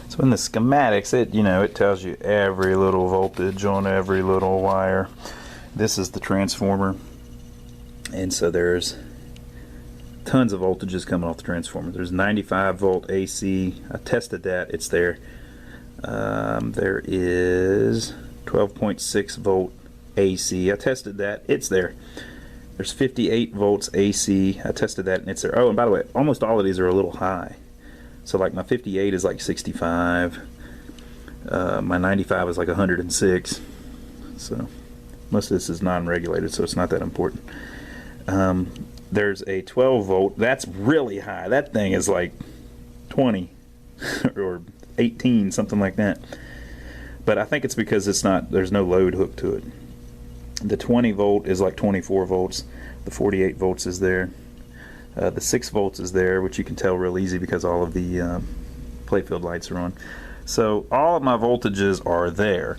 So in the schematics, it tells you every little voltage on every little wire. This is the transformer, and so there's tons of voltages coming off the transformer. There's 95 volt AC. I tested that, it's there. There is 12.6 volt AC. I tested that, it's there. There's 58 volts AC. I tested that, and it's there. Oh, and by the way, almost all of these are a little high. So like my 58 is like 65. My 95 is like 106. So most of this is non-regulated, so it's not that important. There's a 12 volt. That's really high. That thing is like 20 or 18, something like that. But I think it's because there's no load hooked to it. The 20 volt is like 24 volts. The 48 volts is there. The 6 volts is there, which you can tell real easy because all of the Playfield lights are on. So all of my voltages are there.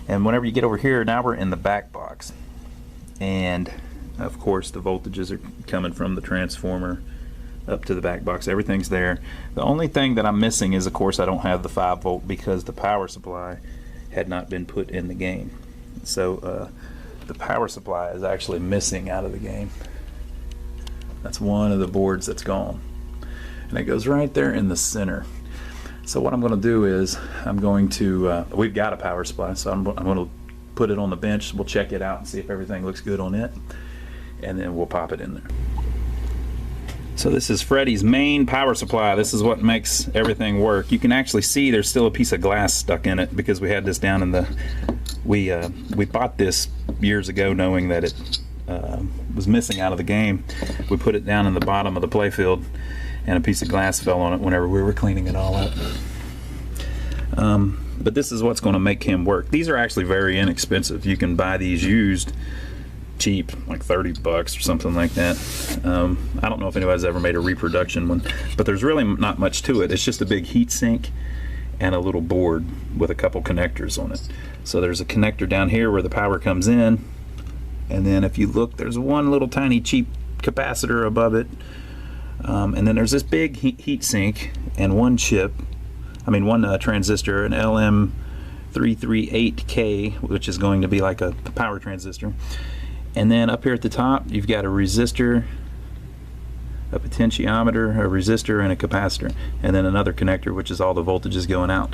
And whenever you get over here, now we're in the back box. And of course the voltages are coming from the transformer up to the back box. Everything's there. The only thing that I'm missing is, of course, I don't have the 5 volt because the power supply had not been put in the game. So the power supply is actually missing out of the game. That's one of the boards that's gone. And it goes right there in the center. So what I'm going to do is I'm going to, we've got a power supply, so I'm going to put it on the bench. We'll check it out and see if everything looks good on it. And then we'll pop it in there. So this is Freddy's main power supply. This is what makes everything work. You can actually see there's still a piece of glass stuck in it because we had this down in the, we bought this years ago knowing that it was missing out of the game. We put it down in the bottom of the Playfield and a piece of glass fell on it whenever we were cleaning it all up. But this is what's going to make him work. These are actually very inexpensive. You can buy these used cheap, like 30 bucks or something like that. I don't know if anybody's ever made a reproduction one, but there's really not much to it. It's just a big heat sink and a little board with a couple connectors on it. So there's a connector down here where the power comes in, and then if you look, there's one little tiny cheap capacitor above it, and then there's this big heat sink and one transistor, an LM338K, which is going to be like a power transistor. And then up here at the top, you've got a resistor, a potentiometer, a resistor, and a capacitor, and then another connector, which is all the voltages going out.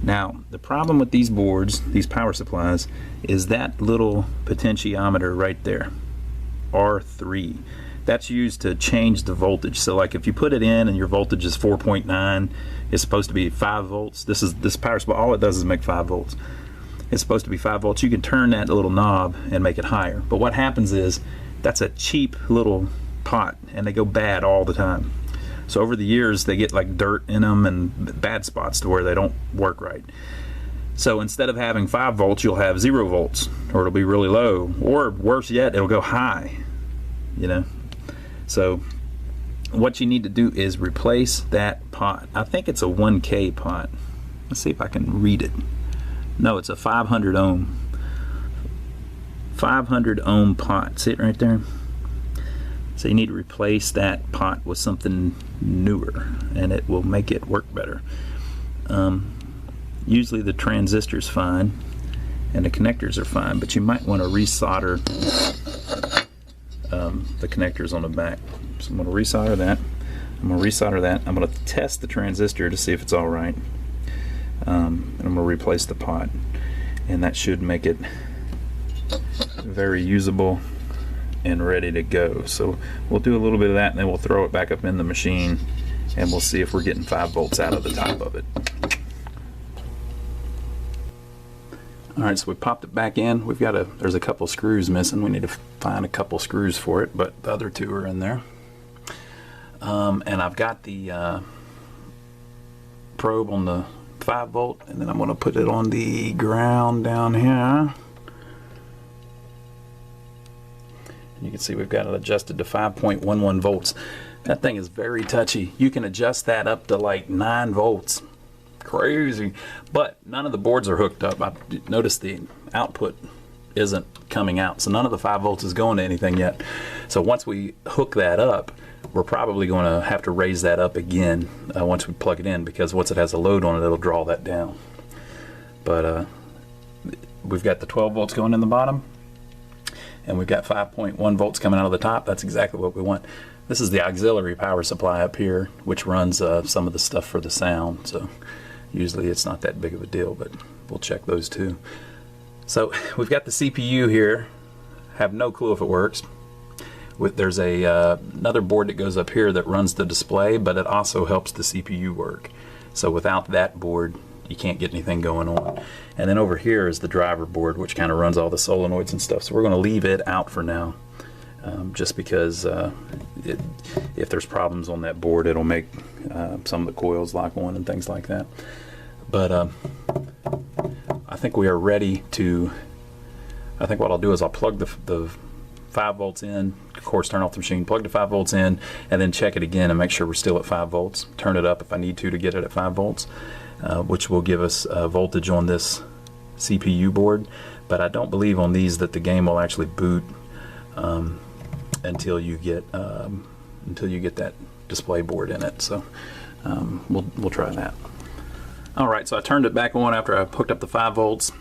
Now, the problem with these boards, these power supplies, is that little potentiometer right there, R3. That's used to change the voltage. So like if you put it in and your voltage is 4.9, it's supposed to be 5 volts. This power supply, all it does is make 5 volts. It's supposed to be 5 volts. You can turn that little knob and make it higher. But what happens is that's a cheap little pot and they go bad all the time. So over the years they get like dirt in them and bad spots to where they don't work right. So instead of having 5 volts, you'll have 0 volts, or it'll be really low, or worse yet, it'll go high, you know. So what you need to do is replace that pot. I think it's a 1K pot. Let's see if I can read it. No, it's a 500 ohm pot. See it right there? So you need to replace that pot with something newer and it will make it work better. Usually the transistor's fine and the connectors are fine, but you might want to resolder the connectors on the back. So I'm going to resolder that. I'm going to test the transistor to see if it's all right. And I'm going to replace the pot, and that should make it very usable and ready to go. So we'll do a little bit of that and then we'll throw it back up in the machine and we'll see if we're getting 5 volts out of the top of it. Alright, so we popped it back in. There's a couple screws missing. We need to find a couple screws for it, but the other 2 are in there. And I've got the probe on the 5 volt, and then I'm going to put it on the ground down here. You can see we've got it adjusted to 5.11 volts. That thing is very touchy. You can adjust that up to like 9 volts. Crazy. But none of the boards are hooked up. I noticed the output isn't coming out, so none of the 5 volts is going to anything yet. So once we hook that up, we're probably going to have to raise that up again once we plug it in, because once it has a load on it, it'll draw that down. But we've got the 12 volts going in the bottom, and we've got 5.1 volts coming out of the top. That's exactly what we want. This is the auxiliary power supply up here, which runs some of the stuff for the sound. So usually it's not that big of a deal, but we'll check those too. So we've got the CPU here. Have no clue if it works. There's another board that goes up here that runs the display, but it also helps the CPU work. So without that board, you can't get anything going on. And then over here is the driver board, which kind of runs all the solenoids and stuff. So we're going to leave it out for now, just because if there's problems on that board, it'll make some of the coils lock on and things like that. But I think we are ready to. I think what I'll do is I'll plug the 5 volts in, of course turn off the machine, plug the 5 volts in, and then check it again and make sure we're still at 5 volts. Turn it up if I need to get it at 5 volts, which will give us voltage on this CPU board. But I don't believe on these that the game will actually boot until you get that display board in it. So we'll try that. All right, so I turned it back on after I hooked up the 5 volts.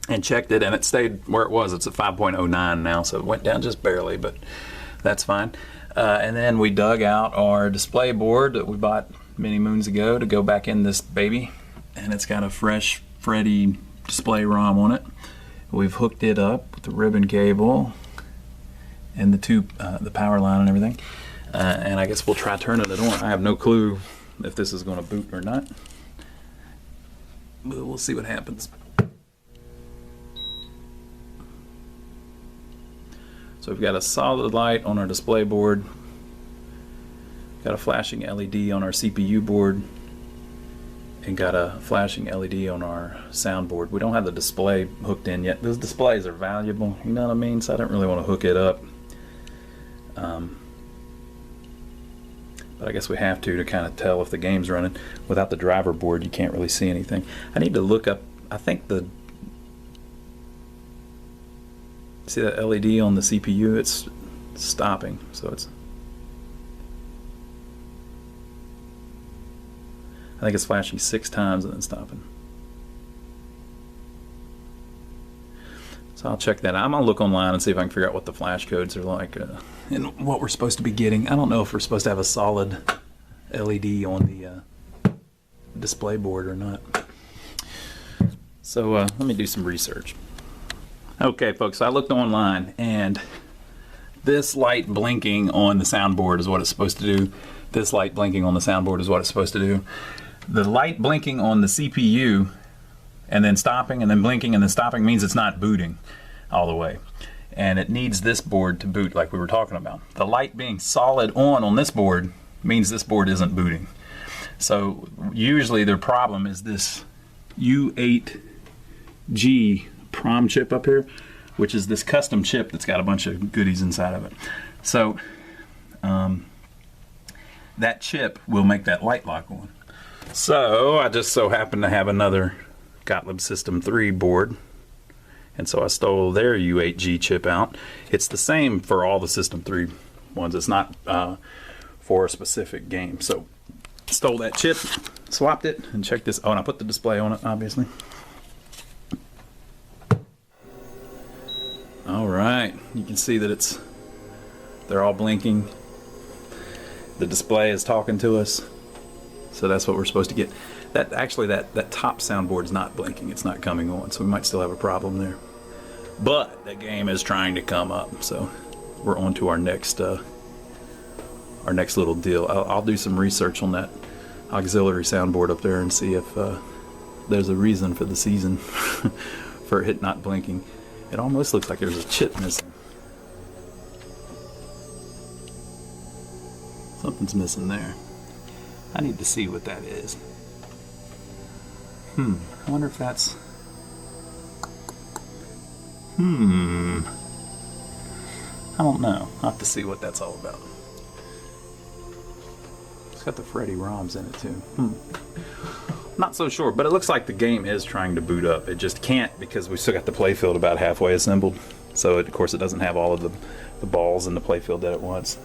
And checked it, and it stayed where it was. It's at 5.09 now, so it went down just barely, but that's fine. And then we dug out our display board that we bought many moons ago to go back in this baby, and it's got a fresh Freddy display ROM on it. We've hooked it up with the ribbon cable and the power line and everything. And I guess we'll try turning it on. I have no clue if this is going to boot or not, but we'll see what happens. So we've got a solid light on our display board, got a flashing LED on our CPU board, and got a flashing LED on our sound board. We don't have the display hooked in yet. Those displays are valuable, you know what I mean? So I don't really want to hook it up. But I guess we have to kind of tell if the game's running. Without the driver board, you can't really see anything. I need to look up, I think see that LED on the CPU? It's stopping, so I think it's flashing 6 times and then stopping. So I'll check that out. I'm gonna look online and see if I can figure out what the flash codes are like and what we're supposed to be getting. I don't know if we're supposed to have a solid LED on the display board or not. So let me do some research. Okay, folks, so I looked online, and this light blinking on the soundboard is what it's supposed to do. This light blinking on the soundboard is what it's supposed to do. The light blinking on the CPU and then stopping and then blinking and then stopping means it's not booting all the way. And it needs this board to boot like we were talking about. The light being solid on this board means this board isn't booting. So usually their problem is this U8G PROM chip up here, which is this custom chip that's got a bunch of goodies inside of it. So that chip will make that light lock on. So I just so happen to have another Gottlieb System 3 board, and so I stole their U8G chip out. It's the same for all the System 3 ones. It's not for a specific game. So stole that chip, swapped it, and check this. Oh, and I put the display on it, obviously. All right, you can see that they're all blinking. The display is talking to us, so that's what we're supposed to get. That top soundboard is not blinking; it's not coming on, so we might still have a problem there. But the game is trying to come up, so we're on to our next little deal. I'll do some research on that auxiliary soundboard up there and see if there's a reason for the season for it not blinking. It almost looks like there's a chip missing. Something's missing there. I need to see what that is. I wonder if that's... I don't know. I'll have to see what that's all about. It's got the Freddy ROMs in it too. Not so sure, but it looks like the game is trying to boot up. It just can't because we still got the playfield about halfway assembled. So of course it doesn't have all of the balls in the playfield that it wants.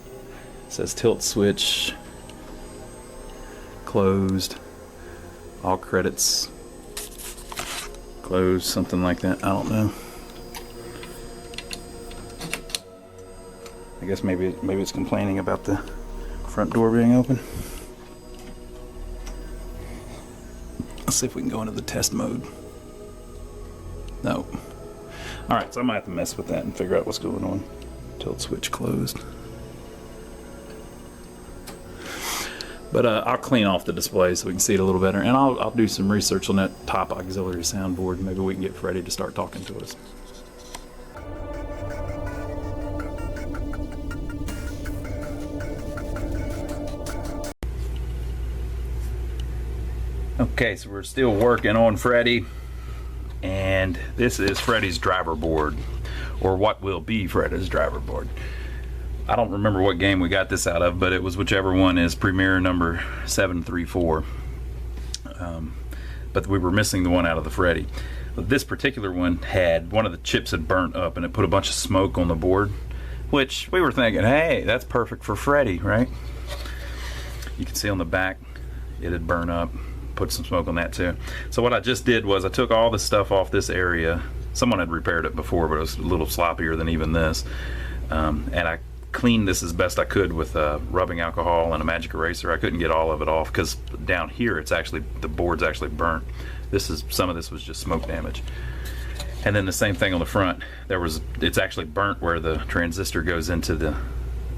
It says tilt switch closed, all credits closed, something like that. I don't know. I guess maybe it's complaining about the front door being open. Let's see if we can go into the test mode. No. Alright, so I might have to mess with that and figure out what's going on. tilt switch closed. But I'll clean off the display so we can see it a little better, and I'll do some research on that top auxiliary soundboard. Maybe we can get Freddy to start talking to us. Okay, so we're still working on Freddy, and this is Freddy's driver board, or what will be Freddy's driver board. I don't remember what game we got this out of, but it was whichever one is Premiere number 734. But we were missing the one out of the Freddy. This particular one had, one of the chips had burnt up and it put a bunch of smoke on the board, which we were thinking, hey, that's perfect for Freddy, right? You can see on the back it had burned up, put some smoke on that too. So what I just did was I took all the stuff off this area. Someone had repaired it before, but it was a little sloppier than even this. And I cleaned this as best I could with rubbing alcohol and a magic eraser. I couldn't get all of it off because down here it's actually, the board's actually burnt. Some of this was just smoke damage. And then the same thing on the front. It's actually burnt where the transistor goes into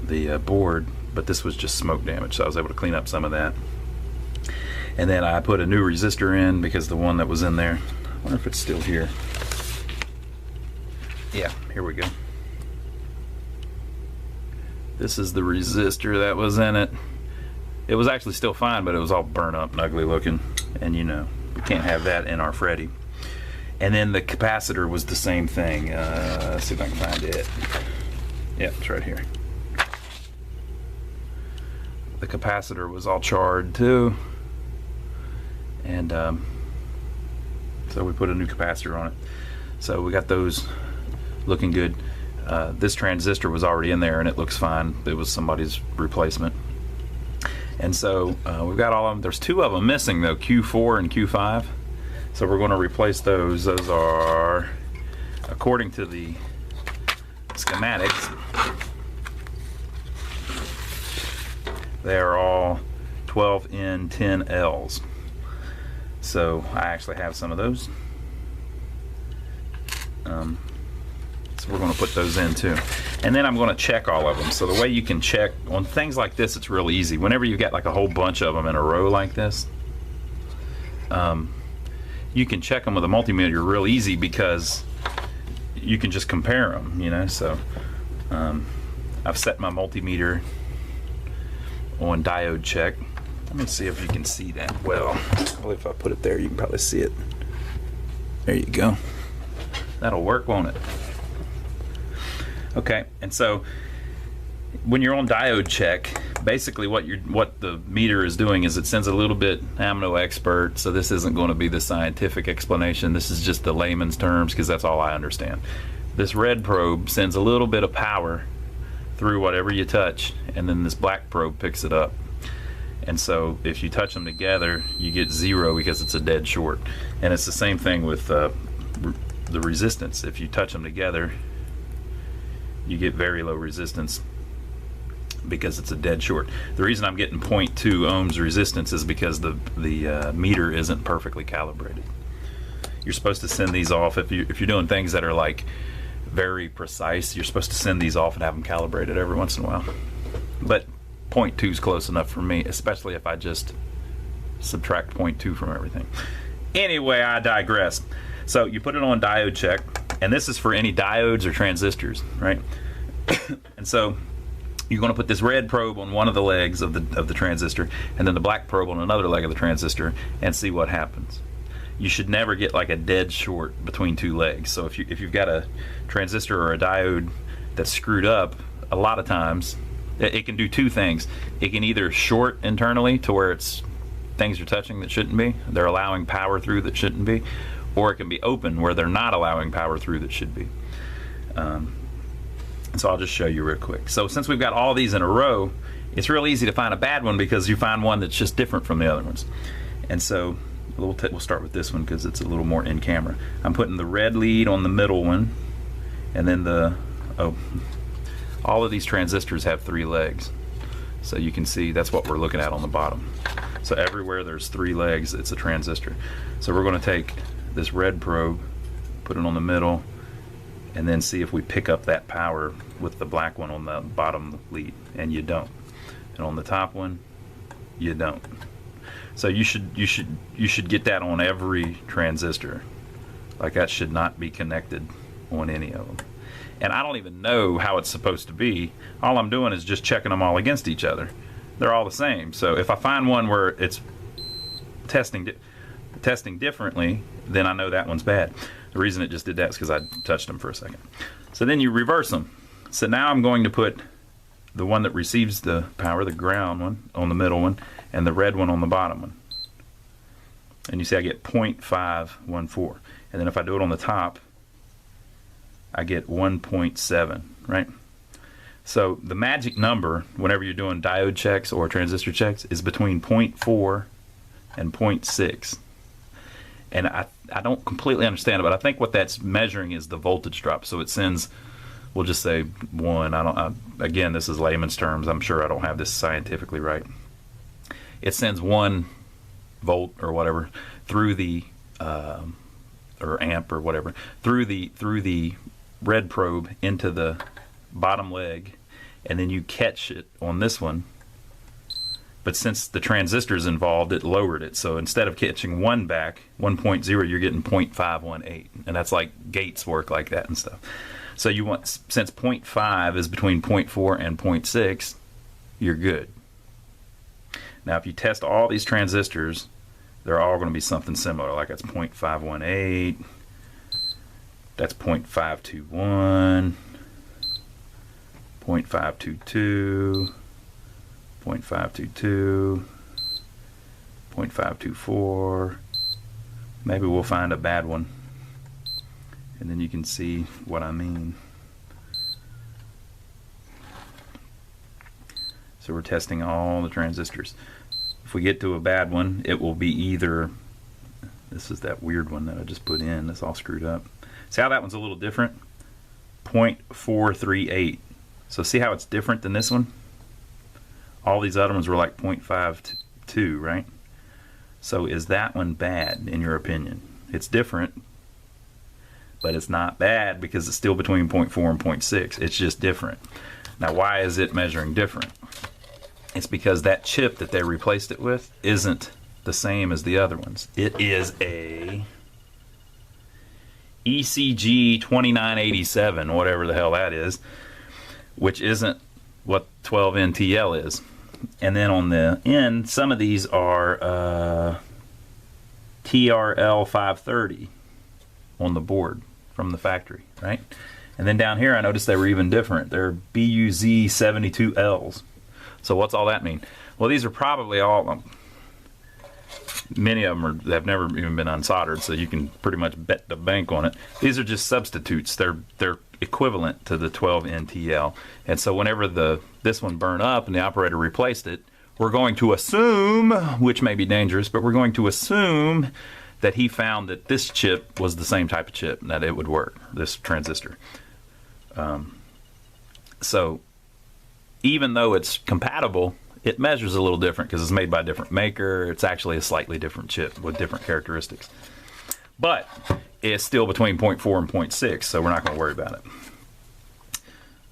the board, but this was just smoke damage, so I was able to clean up some of that. And then I put a new resistor in because the one that was in there, I wonder if it's still here. Yeah, here we go. This is the resistor that was in it. It was actually still fine, but it was all burnt up and ugly looking. And you know, we can't have that in our Freddy. And then the capacitor was the same thing. Let's see if I can find it. Yeah, it's right here. The capacitor was all charred too. And so we put a new capacitor on it. So we got those looking good. This transistor was already in there and it looks fine. It was somebody's replacement. And so we've got all of them. There's two of them missing though, Q4 and Q5. So we're going to replace those. Those are, according to the schematics, they are all 12N 10Ls. So I actually have some of those. So we're going to put those in too. And then I'm going to check all of them. So the way you can check on things like this, it's real easy. Whenever you've got like a whole bunch of them in a row like this, you can check them with a multimeter real easy because you can just compare them, you know. So I've set my multimeter on diode check. Let me see if you can see that well. Well, if I put it there, you can probably see it. There you go. That'll work, won't it? Okay, and so when you're on diode check, basically what the meter is doing is it sends a little bit, I'm no expert, so this isn't going to be the scientific explanation. This is just the layman's terms because that's all I understand. This red probe sends a little bit of power through whatever you touch, and then this black probe picks it up. And so if you touch them together, you get 0 because it's a dead short. And it's the same thing with the resistance. If you touch them together, you get very low resistance because it's a dead short. The reason I'm getting 0.2 ohms resistance is because the meter isn't perfectly calibrated. You're supposed to send these off if you're doing things that are like very precise. You're supposed to send these off and have them calibrated every once in a while. But 0.2 is close enough for me, especially if I just subtract 0.2 from everything. Anyway, I digress. So you put it on diode check, and this is for any diodes or transistors, right? And so you're going to put this red probe on one of the legs of the transistor, and then the black probe on another leg of the transistor, and see what happens. You should never get like a dead short between two legs. So if you've got a transistor or a diode that's screwed up, a lot of times it can do two things. It can either short internally to where things are touching that shouldn't be, they're allowing power through that shouldn't be, or it can be open where they're not allowing power through that should be. So I'll just show you real quick. So since we've got all these in a row, it's real easy to find a bad one because you find one that's just different from the other ones. And so we'll start with this one because it's a little more in camera. I'm putting the red lead on the middle one, and then all of these transistors have 3 legs. So you can see that's what we're looking at on the bottom. So everywhere there's 3 legs, it's a transistor. So we're going to take this red probe, put it on the middle, and then see if we pick up that power with the black one on the bottom lead, and you don't. And on the top one, you don't. So you should get that on every transistor. Like, that should not be connected on any of them. And I don't even know how it's supposed to be. All I'm doing is just checking them all against each other. They're all the same. So if I find one where it's testing differently, then I know that one's bad. The reason it just did that is because I touched them for a second. So then you reverse them. So now I'm going to put the one that receives the power, the ground one, on the middle one, and the red one on the bottom one. And you see I get 0.514. And then if I do it on the top, I get 1.7, right? So the magic number, whenever you're doing diode checks or transistor checks, is between 0.4 and 0.6. And I don't completely understand it, but I think what that's measuring is the voltage drop. So it sends, we'll just say 1. Again, this is layman's terms. I'm sure I don't have this scientifically right. It sends 1 volt or whatever through the or amp or whatever through the red probe into the bottom leg, and then you catch it on this one. But since the transistor is involved, it lowered it. So instead of catching 1 back, 1.0, you're getting 0.518. And that's like gates work like that and stuff. So you want, since 0.5 is between 0.4 and 0.6, you're good. Now if you test all these transistors, they're all going to be something similar. Like that's 0.518, that's 0.521, 0.522, 0.522, 0.524. Maybe we'll find a bad one, and then you can see what I mean. So we're testing all the transistors. If we get to a bad one, it will be either, this is that weird one that I just put in, that's all screwed up. See how that one's a little different? 0.438. So see how it's different than this one? All these other ones were like 0.52, right? So is that one bad in your opinion? It's different, but it's not bad because it's still between 0.4 and 0.6. It's just different. Now why is it measuring different? It's because that chip that they replaced it with isn't the same as the other ones. It is a ECG 2987, whatever the hell that is, which isn't what 12NTL is. And then on the end, some of these are TRL 530 on the board from the factory, right? And then down here I noticed they were even different. They're BUZ 72Ls. So what's all that mean? Well, these are probably all, many of them have never even been unsoldered, so you can pretty much bet the bank on it. These are just substitutes. They're equivalent to the 12NTL. And so whenever this one burned up and the operator replaced it, we're going to assume, which may be dangerous, but we're going to assume that he found that this chip was the same type of chip and that it would work, this transistor. So even though it's compatible, it measures a little different because it's made by a different maker. It's actually a slightly different chip with different characteristics. But it's still between 0.4 and 0.6, so we're not going to worry about it.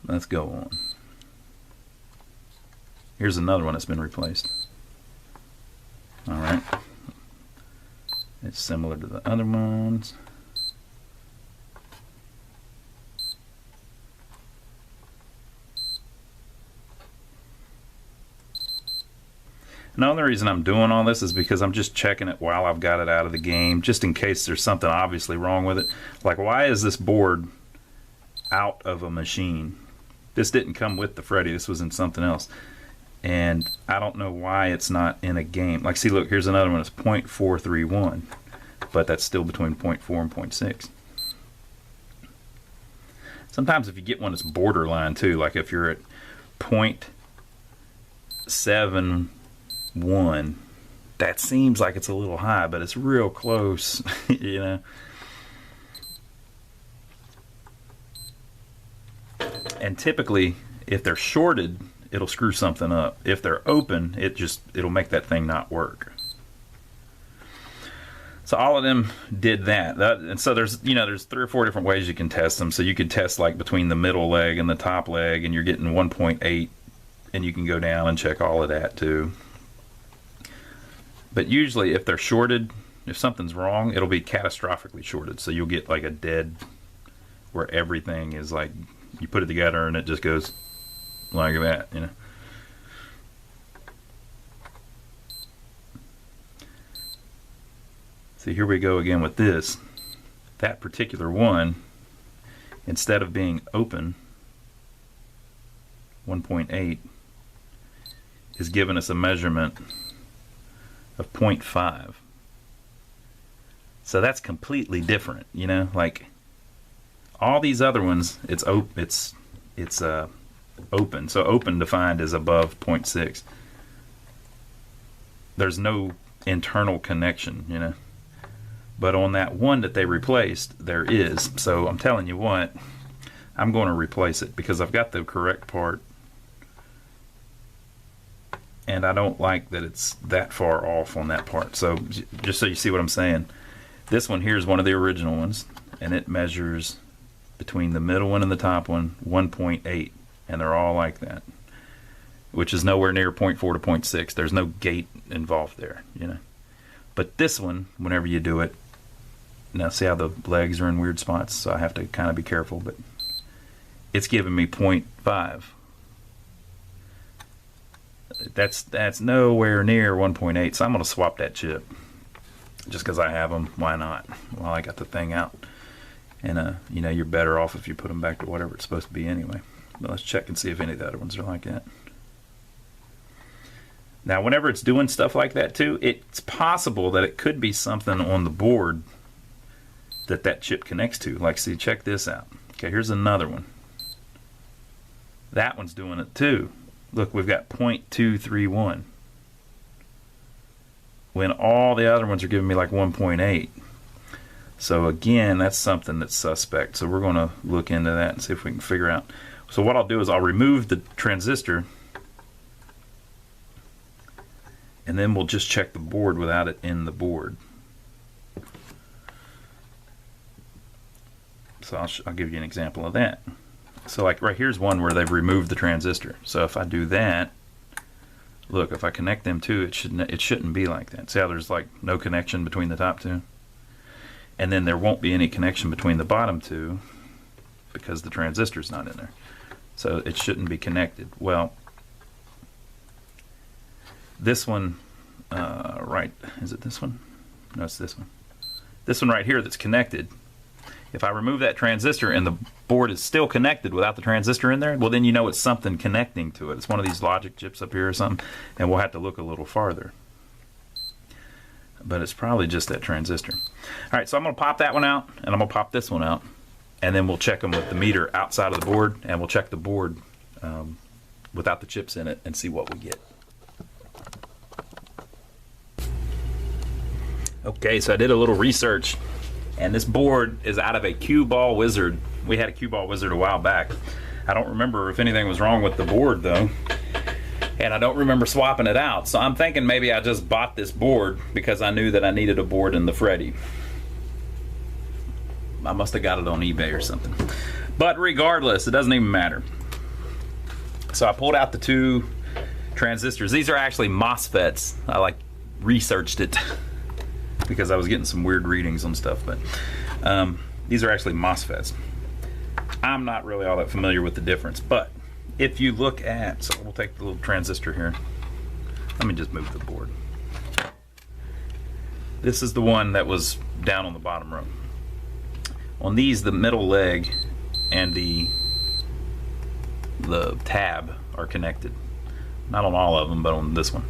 Let's go on. Here's another one that's been replaced. All right. It's similar to the other ones. And the only reason I'm doing all this is because I'm just checking it while I've got it out of the game, just in case there's something obviously wrong with it. Like, why is this board out of a machine? This didn't come with the Freddy, this was in something else. And I don't know why it's not in a game. Like, see, look, here's another one, it's 0.431, but that's still between 0.4 and 0.6. Sometimes if you get one that's borderline too, like if you're at 0.71, that seems like it's a little high, but it's real close, you know. And typically, if they're shorted, it'll screw something up. If they're open, it'll make that thing not work. So all of them did that. And so there's 3 or 4 different ways you can test them. So you could test like between the middle leg and the top leg, and you're getting 1.8, and you can go down and check all of that too. But usually if they're shorted, if something's wrong, it'll be catastrophically shorted. So you'll get like a dead, where everything is like, you put it together and it just goes like that, you know. So here we go again with this. That particular one, instead of being open, 1.8, is giving us a measurement of 0.5. So that's completely different, you know. Like all these other ones, it's open. So open defined as above 0.6. There's no internal connection, you know. But on that one that they replaced, there is. So I'm telling you what, I'm going to replace it because I've got the correct part. And I don't like that it's that far off on that part. So just so you see what I'm saying, this one here is one of the original ones, and it measures between the middle one and the top one 1.8, and they're all like that, which is nowhere near 0.4 to 0.6. There's no gate involved there, you know. But this one, whenever you do it, now see how the legs are in weird spots, so I have to kind of be careful, but it's giving me 0.5. That's nowhere near 1.8, so I'm going to swap that chip just because I have them. Why not? While I got the thing out. And you know, you're better off if you put them back to whatever it's supposed to be anyway. But let's check and see if any of the other ones are like that. Now whenever it's doing stuff like that too, it's possible that it could be something on the board that chip connects to. Like, see, check this out. Okay, here's another one. That one's doing it too. Look, we've got 0.231 when all the other ones are giving me like 1.8. So again, that's something that's suspect. So we're going to look into that and see if we can figure out. So what I'll do is I'll remove the transistor, and then we'll just check the board without it in the board. So I'll give you an example of that. So like right here's one where they've removed the transistor. So if I do that, look, if I connect them two, it shouldn't be like that. See how there's like no connection between the top two? And then there won't be any connection between the bottom two because the transistor's not in there. So it shouldn't be connected. Well, this one, right, is it this one? No, it's this one. This one right here that's connected. If I remove that transistor and the board is still connected without the transistor in there, well then you know it's something connecting to it. It's one of these logic chips up here or something, and we'll have to look a little farther. But it's probably just that transistor. All right, so I'm going to pop that one out, and I'm going to pop this one out, and then we'll check them with the meter outside of the board, and we'll check the board without the chips in it and see what we get. Okay, so I did a little research, and this board is out of a cue ball wizard. We had a cue ball wizard a while back. I don't remember if anything was wrong with the board though, and I don't remember swapping it out. So I'm thinking maybe I just bought this board because I knew that I needed a board in the Freddy. I must have got it on eBay or something. But regardless, it doesn't even matter. So I pulled out the two transistors. These are actually MOSFETs. I like researched it because I was getting some weird readings on stuff, but these are actually MOSFETs. I'm not really all that familiar with the difference, but if you look at, so we'll take the little transistor here. Let me just move the board. This is the one that was down on the bottom row. On these, the middle leg and the tab are connected. Not on all of them, but on this one.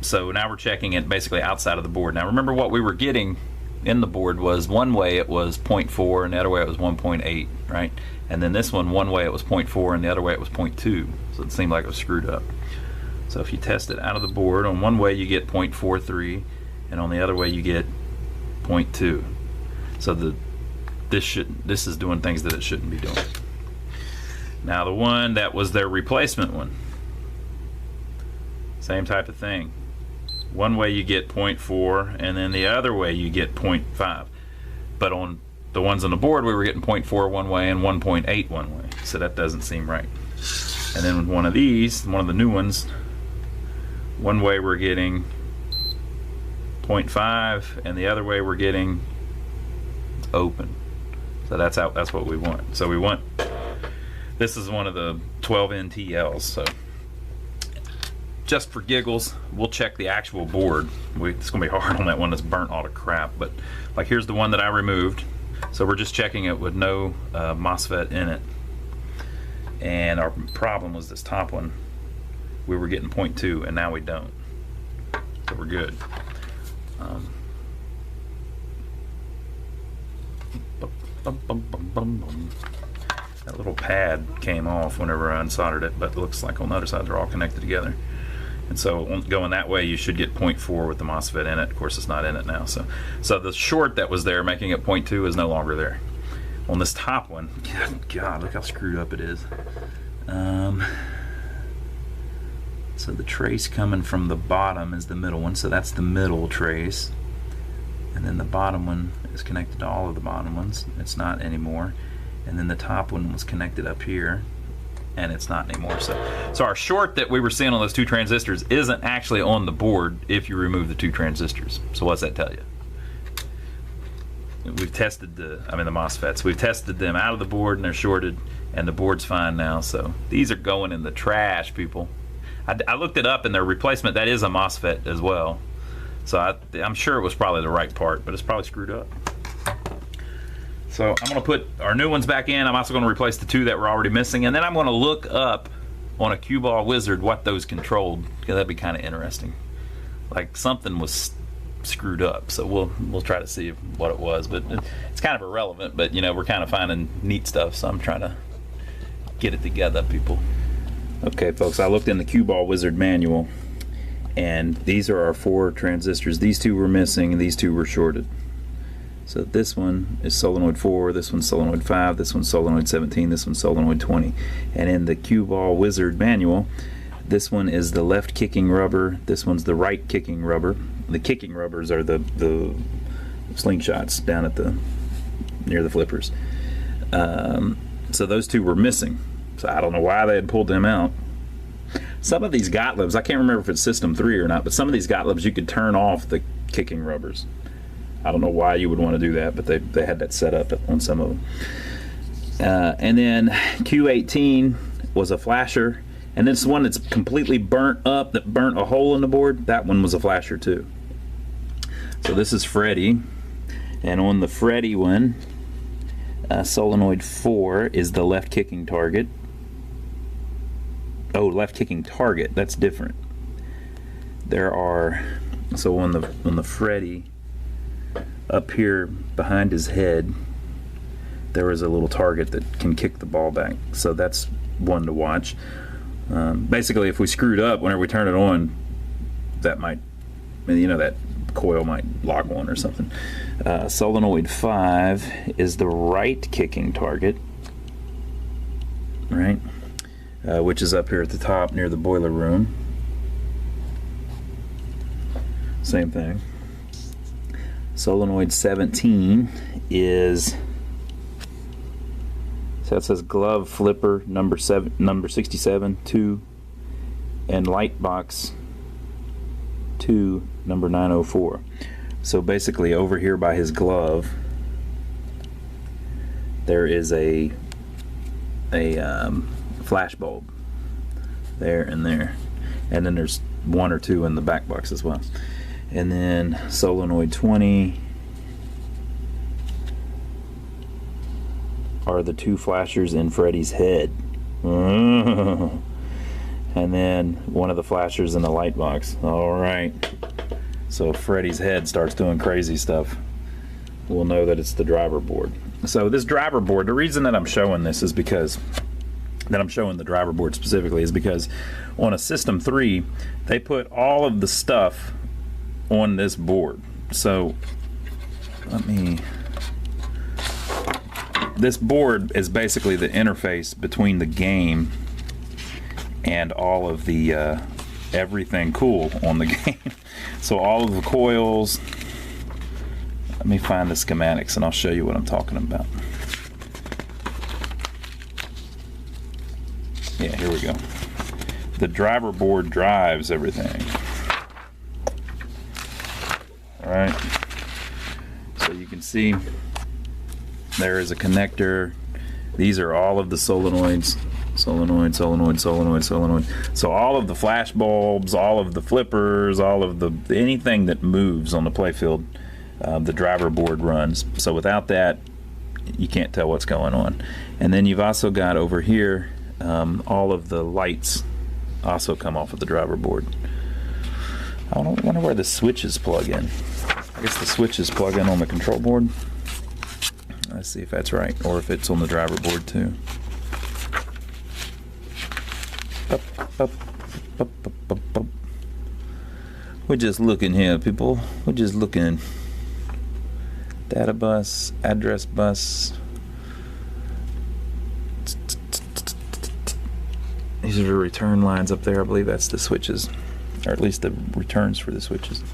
So now we're checking it basically outside of the board. Now remember what we were getting in the board was one way it was 0.4 and the other way it was 1.8, right? And then this one way it was 0.4 and the other way it was 0.2. So it seemed like it was screwed up. So if you test it out of the board, on one way you get 0.43 and on the other way you get 0.2. So this is doing things that it shouldn't be doing. Now the one that was their replacement one, same type of thing. One way you get 0.4, and then the other way you get 0.5. But on the ones on the board, we were getting 0.4 one way and 1.8 one way. So that doesn't seem right. And then one of these, one of the new ones, one way we're getting 0.5, and the other way we're getting open. So that's what we want. So we want, this is one of the 12 NTLs. So just for giggles, we'll check the actual board. It's gonna be hard on that one that's burnt all to crap, but like here's the one that I removed. So we're just checking it with no MOSFET in it. And our problem was this top one. We were getting 0.2 and now we don't. So we're good. That little pad came off whenever I unsoldered it, but it looks like on the other side they're all connected together. And so going that way, you should get 0.4 with the MOSFET in it. Of course, it's not in it now. So the short that was there, making it 0.2, is no longer there. On this top one, God, look how screwed up it is. So the trace coming from the bottom is the middle one. So that's the middle trace. And then the bottom one is connected to all of the bottom ones. It's not anymore. And then the top one was connected up here, and it's not anymore. So our short that we were seeing on those two transistors isn't actually on the board if you remove the two transistors. So what's that tell you? We've tested the MOSFETs. We've tested them out of the board and they're shorted, and the board's fine now. So these are going in the trash, people. I looked it up, and their replacement, that is a MOSFET as well. So I'm sure it was probably the right part, but it's probably screwed up. So I'm going to put our new ones back in. I'm also going to replace the two that were already missing, and then I'm going to look up on a cue ball wizard what those controlled, because that'd be kind of interesting. Like something was screwed up, so we'll try to see what it was, but it's kind of irrelevant. But you know, we're kind of finding neat stuff, so I'm trying to get it together, people. Okay, folks, I looked in the cue ball wizard manual, and these are our 4 transistors. These 2 were missing, and these 2 were shorted. So this one is solenoid 4, this one's solenoid 5, this one's solenoid 17, this one's solenoid 20. And in the cue ball wizard manual, this one is the left kicking rubber, this one's the right kicking rubber. The kicking rubbers are the slingshots down at near the flippers. So those 2 were missing. So I don't know why they had pulled them out. Some of these Gottlibs, I can't remember if it's System 3 or not, but some of these Gottlibs you could turn off the kicking rubbers. I don't know why you would want to do that, but they had that set up on some of them. And then Q18 was a flasher, and this one that's completely burnt up, that burnt a hole in the board, that one was a flasher too. So this is Freddy, and on the Freddy one, solenoid 4 is the left kicking target. Oh, left kicking target, that's different. There are, so on the Freddy, up here behind his head, there is a little target that can kick the ball back. So that's one to watch. Basically, if we screwed up whenever we turn it on, that might, you know, that coil might lock on or something. Solenoid 5 is the right kicking target, right? Which is up here at the top near the boiler room. Same thing. Solenoid 17 is, so it says glove flipper number 67 2, and light box 2 number 904. So basically over here by his glove there is a flash bulb there and there, and then there's 1 or 2 in the back box as well. And then solenoid 20 are the 2 flashers in Freddy's head. And then one of the flashers in the light box. Alright. So if Freddy's head starts doing crazy stuff, we'll know that it's the driver board. So this driver board, the reason that I'm showing this is because, that I'm showing the driver board specifically, is because on a System 3, they put all of the stuff on this board. So this board is basically the interface between the game and all of the everything cool on the game. So all of the coils, let me find the schematics and I'll show you what I'm talking about. Yeah, here we go. The driver board drives everything. All right. So you can see there is a connector. These are all of the solenoids. Solenoid, solenoid, solenoid, solenoid. So all of the flash bulbs, all of the flippers, all of the anything that moves on the playfield, the driver board runs. So without that, you can't tell what's going on. And then you've also got over here, all of the lights also come off of the driver board. I wonder where the switches plug in. I guess the switches plug in on the control board. Let's see if that's right, or if it's on the driver board too. Up, up, up, up, up, up. We're just looking here, people. We're just looking. Data bus, address bus. These are the return lines up there. I believe that's the switches, or at least the returns for the switches.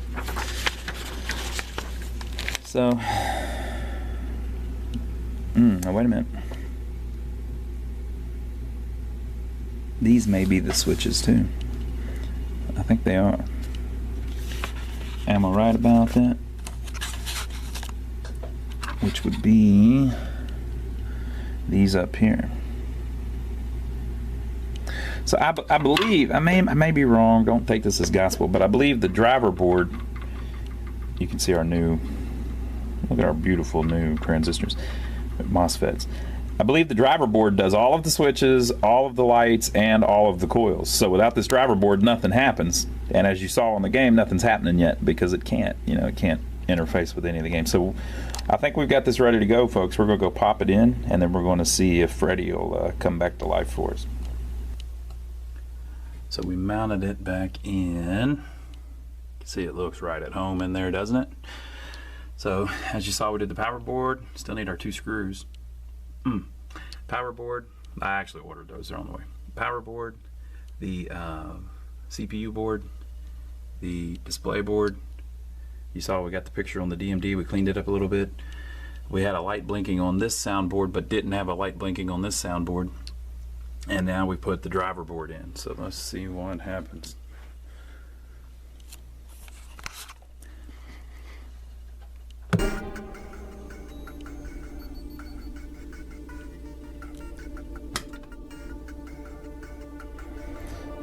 So, now wait a minute. These may be the switches too. I think they are. Am I right about that? Which would be these up here. So I believe, I may be wrong, don't take this as gospel, but I believe the driver board, you can see our new, look at our beautiful new transistors, MOSFETs. I believe the driver board does all of the switches, all of the lights, and all of the coils. So without this driver board, nothing happens. And as you saw in the game, nothing's happening yet because it can't, it can't interface with any of the games. So I think we've got this ready to go, folks. We're going to go pop it in, and then we're going to see if Freddy will come back to life for us. So we mounted it back in. You can see it looks right at home in there, doesn't it? So as you saw, we did the power board. Still need our 2 screws. Power board, I actually ordered those, they're on the way. Power board, the CPU board, the display board. You saw we got the picture on the DMD, we cleaned it up a little bit. We had a light blinking on this soundboard but didn't have a light blinking on this soundboard. And now we put the driver board in. So let's see what happens.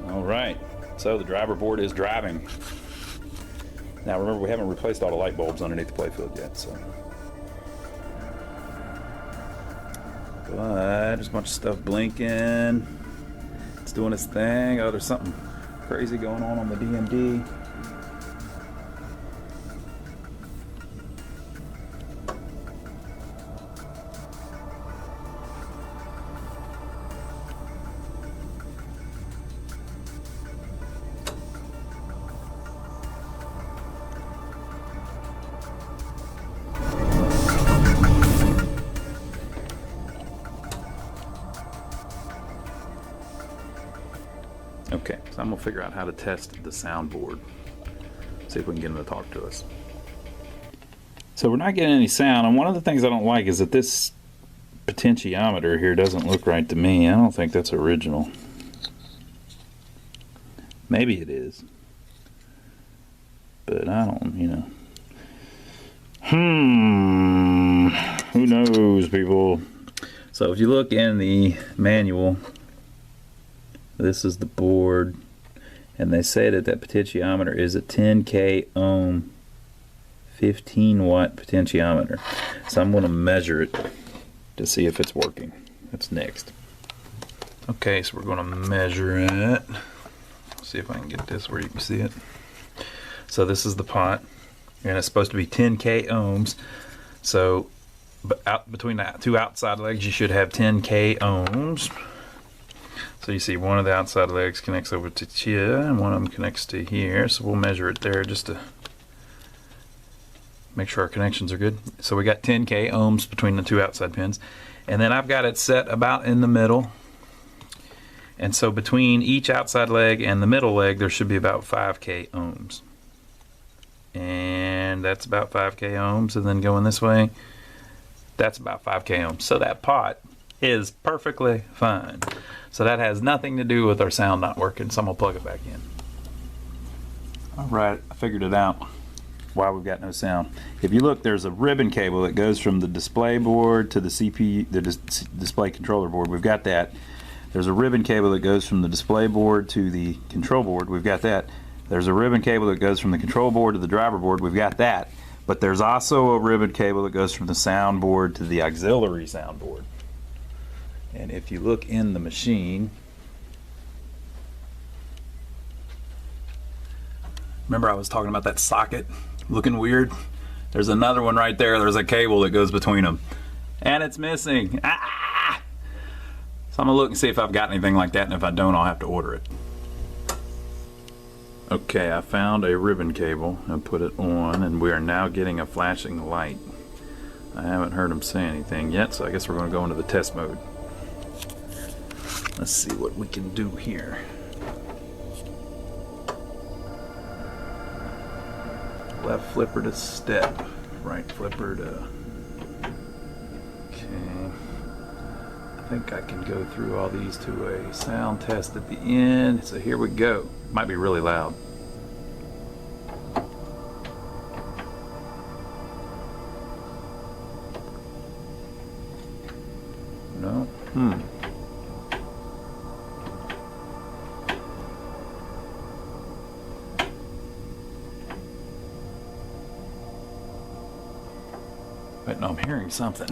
Alright, so the driver board is driving. Now remember, we haven't replaced all the light bulbs underneath the playfield yet, so. But there's a bunch of stuff blinking. It's doing its thing. Oh, there's something crazy going on the DMD. Okay, so I'm gonna figure out how to test the soundboard. See if we can get him to talk to us. So we're not getting any sound, and one of the things I don't like is that this potentiometer here doesn't look right to me. I don't think that's original. Maybe it is, but I don't, who knows, people? So if you look in the manual, this is the board, and they say that potentiometer is a 10k ohm 15 watt potentiometer. So I'm going to measure it to see if it's working. That's next. Okay, so we're going to measure it. See if I can get this where you can see it. So this is the pot, and it's supposed to be 10k ohms. So between the 2 outside legs you should have 10k ohms. So you see one of the outside legs connects over to here, and one of them connects to here. So we'll measure it there just to make sure our connections are good. So we got 10k ohms between the 2 outside pins. And then I've got it set about in the middle. And so between each outside leg and the middle leg, there should be about 5K ohms. And that's about 5K ohms. And then going this way, that's about 5K ohms. So that pot is perfectly fine. So that has nothing to do with our sound not working. So I'm going to plug it back in. All right, I figured it out why we've got no sound. If you look, there's a ribbon cable that goes from the display board to the CPU, the display controller board. We've got that. There's a ribbon cable that goes from the display board to the control board. We've got that. There's a ribbon cable that goes from the control board to the driver board. We've got that. But there's also a ribbon cable that goes from the sound board to the auxiliary sound board. And if you look in the machine, remember I was talking about that socket looking weird? There's another one right there. There's a cable that goes between them. And it's missing. Ah! So I'm going to look and see if I've got anything like that, and if I don't, I'll have to order it. Okay, I found a ribbon cable and put it on, and we are now getting a flashing light. I haven't heard him say anything yet, so I guess we're going to go into the test mode. Let's see what we can do here. Left flipper to step, right flipper to... Okay. I think I can go through all these to a sound test at the end. So here we go. Might be really loud. No? But no, I'm hearing something.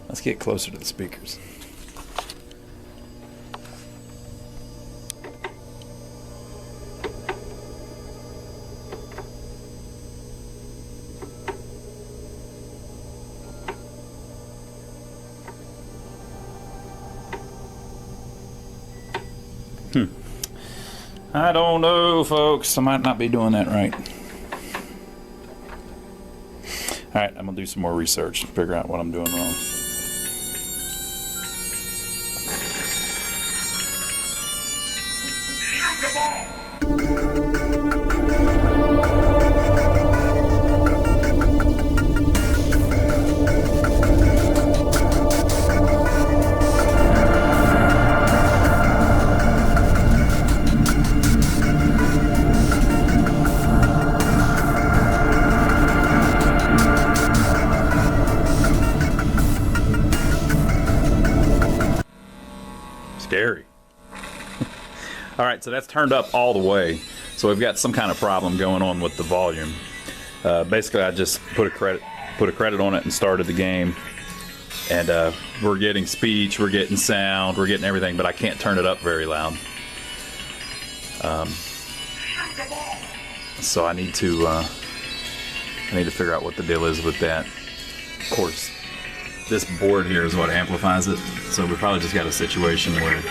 Let's get closer to the speakers. I don't know, folks. I might not be doing that right. Alright, I'm going to do some more research and figure out what I'm doing wrong. Scary. Alright, so that's turned up all the way. So we've got some kind of problem going on with the volume. Basically, I just put a credit on it and started the game. And we're getting speech, we're getting sound, we're getting everything, but I can't turn it up very loud. So I need to figure out what the deal is with that. Of course, this board here is what amplifies it. So we probably just got a situation where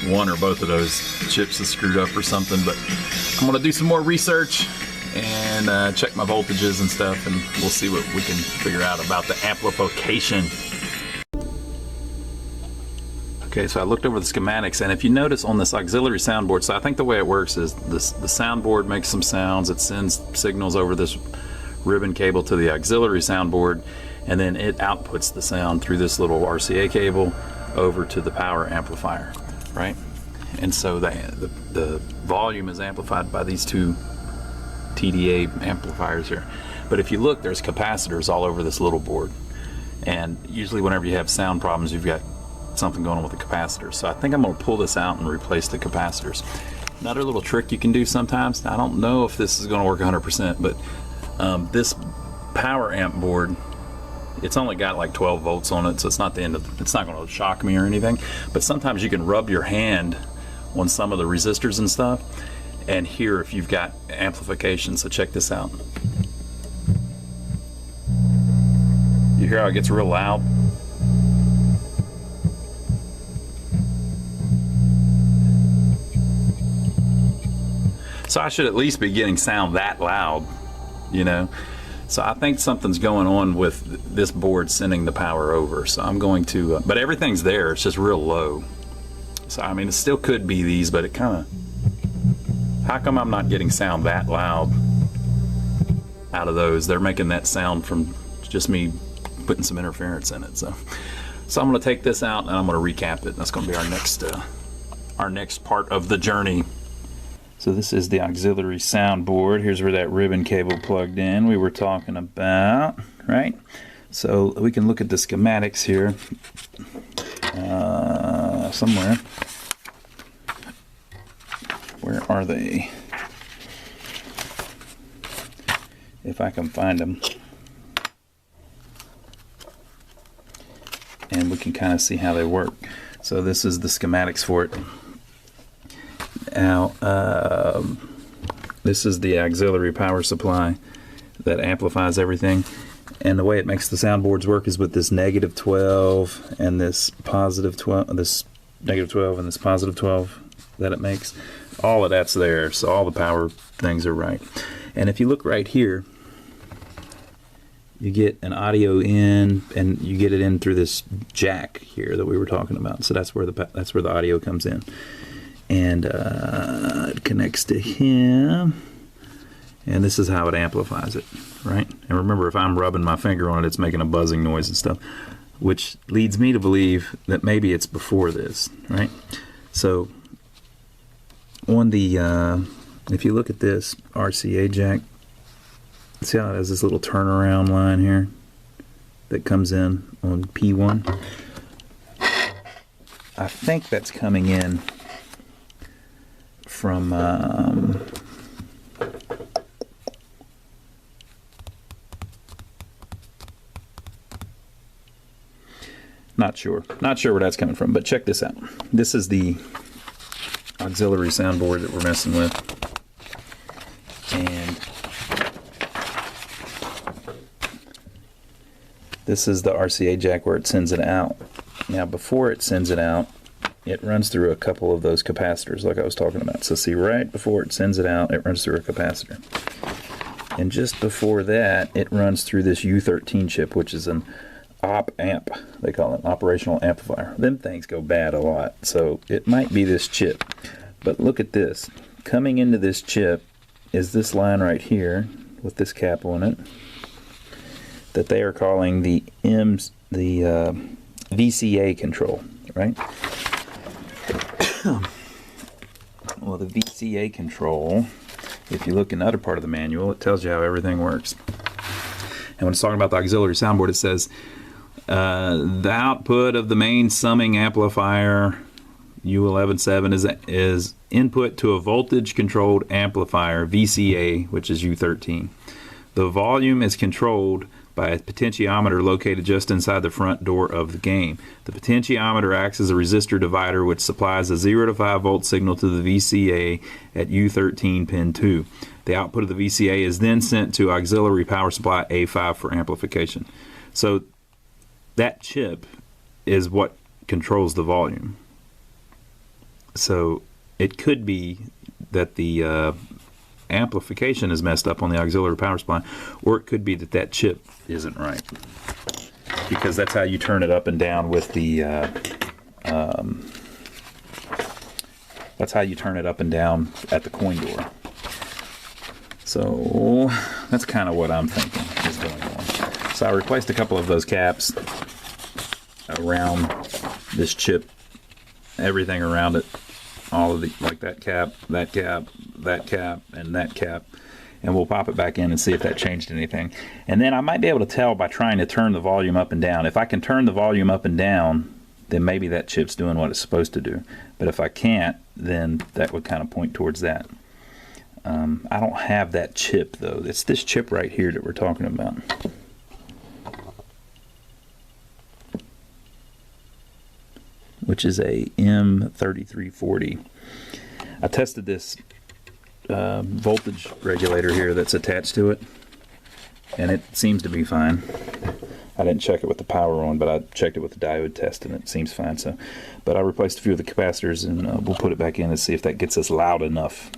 one or both of those chips is screwed up or something. But I'm gonna do some more research and check my voltages and stuff, and we'll see what we can figure out about the amplification. Okay, so I looked over the schematics, and if you notice on this auxiliary soundboard, so I think the way it works is the soundboard makes some sounds, it sends signals over this ribbon cable to the auxiliary soundboard, and then it outputs the sound through this little RCA cable over to the power amplifier, right? And so the volume is amplified by these two TDA amplifiers here. But if you look, there's capacitors all over this little board, and usually whenever you have sound problems, you've got something going on with the capacitors. So I think I'm going to pull this out and replace the capacitors. Another little trick you can do sometimes, I don't know if this is going to work 100%, but this power amp board, it's only got like 12 volts on it, so it's not the end of it's not going to shock me or anything. But sometimes you can rub your hand on some of the resistors and stuff and hear if you've got amplification. So check this out. You hear how it gets real loud? So I should at least be getting sound that loud, you know. So I think something's going on with this board sending the power over. So I'm going to, but everything's there. It's just real low. So I mean, it still could be these, but it kind of, how come I'm not getting sound that loud out of those? They're making that sound from just me putting some interference in it. So I'm going to take this out and I'm going to recap it. That's going to be our next part of the journey. So this is the auxiliary soundboard. Here's where that ribbon cable plugged in we were talking about, right? So we can look at the schematics here somewhere. Where are they? If I can find them. And we can kind of see how they work. So this is the schematics for it. Now, this is the auxiliary power supply that amplifies everything. And the way it makes the soundboards work is with this negative 12 and this positive 12, this negative 12 and this positive 12 that it makes. All of that's there, so all the power things are right. And if you look right here, you get an audio in, and you get it in through this jack here that we were talking about. So that's where the audio comes in, and it connects to him, and this is how it amplifies it, right? And remember, if I'm rubbing my finger on it, it's making a buzzing noise and stuff, which leads me to believe that maybe it's before this, right? So on the if you look at this RCA jack, see how it has this little turnaround line here that comes in on P1? I think that's coming in from not sure where that's coming from, but check this out. This is the auxiliary soundboard that we're messing with, and this is the RCA jack where it sends it out. Now before it sends it out, it runs through a couple of those capacitors like I was talking about. So see, right before it sends it out, it runs through a capacitor. And just before that, it runs through this U13 chip, which is an op amp, they call it, operational amplifier. Them things go bad a lot, so it might be this chip. But look at this. Coming into this chip is this line right here with this cap on it that they are calling the VCA control, right? Well, the VCA control, if you look in the other part of the manual, it tells you how everything works. And when it's talking about the auxiliary soundboard, it says the output of the main summing amplifier U11.7 is input to a voltage controlled amplifier VCA, which is U13. The volume is controlled by a potentiometer located just inside the front door of the game. The potentiometer acts as a resistor divider which supplies a 0 to 5 volt signal to the VCA at U13 pin 2. The output of the VCA is then sent to auxiliary power supply A5 for amplification. So that chip is what controls the volume. So it could be that the amplification is messed up on the auxiliary power supply, or it could be that that chip isn't right, because that's how you turn it up and down with the that's how you turn it up and down at the coin door. So that's kind of what I'm thinking is going on. So I replaced a couple of those caps around this chip, everything around it, all of the, like that cap, that cap, that cap, and that cap, and we'll pop it back in and see if that changed anything. And then I might be able to tell by trying to turn the volume up and down. If I can turn the volume up and down, then maybe that chip's doing what it's supposed to do. But if I can't, then that would kind of point towards that. I don't have that chip though. It's this chip right here that we're talking about. Which is a M3340. I tested this voltage regulator here that's attached to it, and it seems to be fine. I didn't check it with the power on, but I checked it with the diode test, and it seems fine. So, but I replaced a few of the capacitors, and we'll put it back in and see if that gets us loud enough.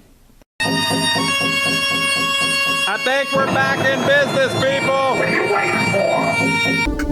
I think we're back in business, people. What are you waiting for?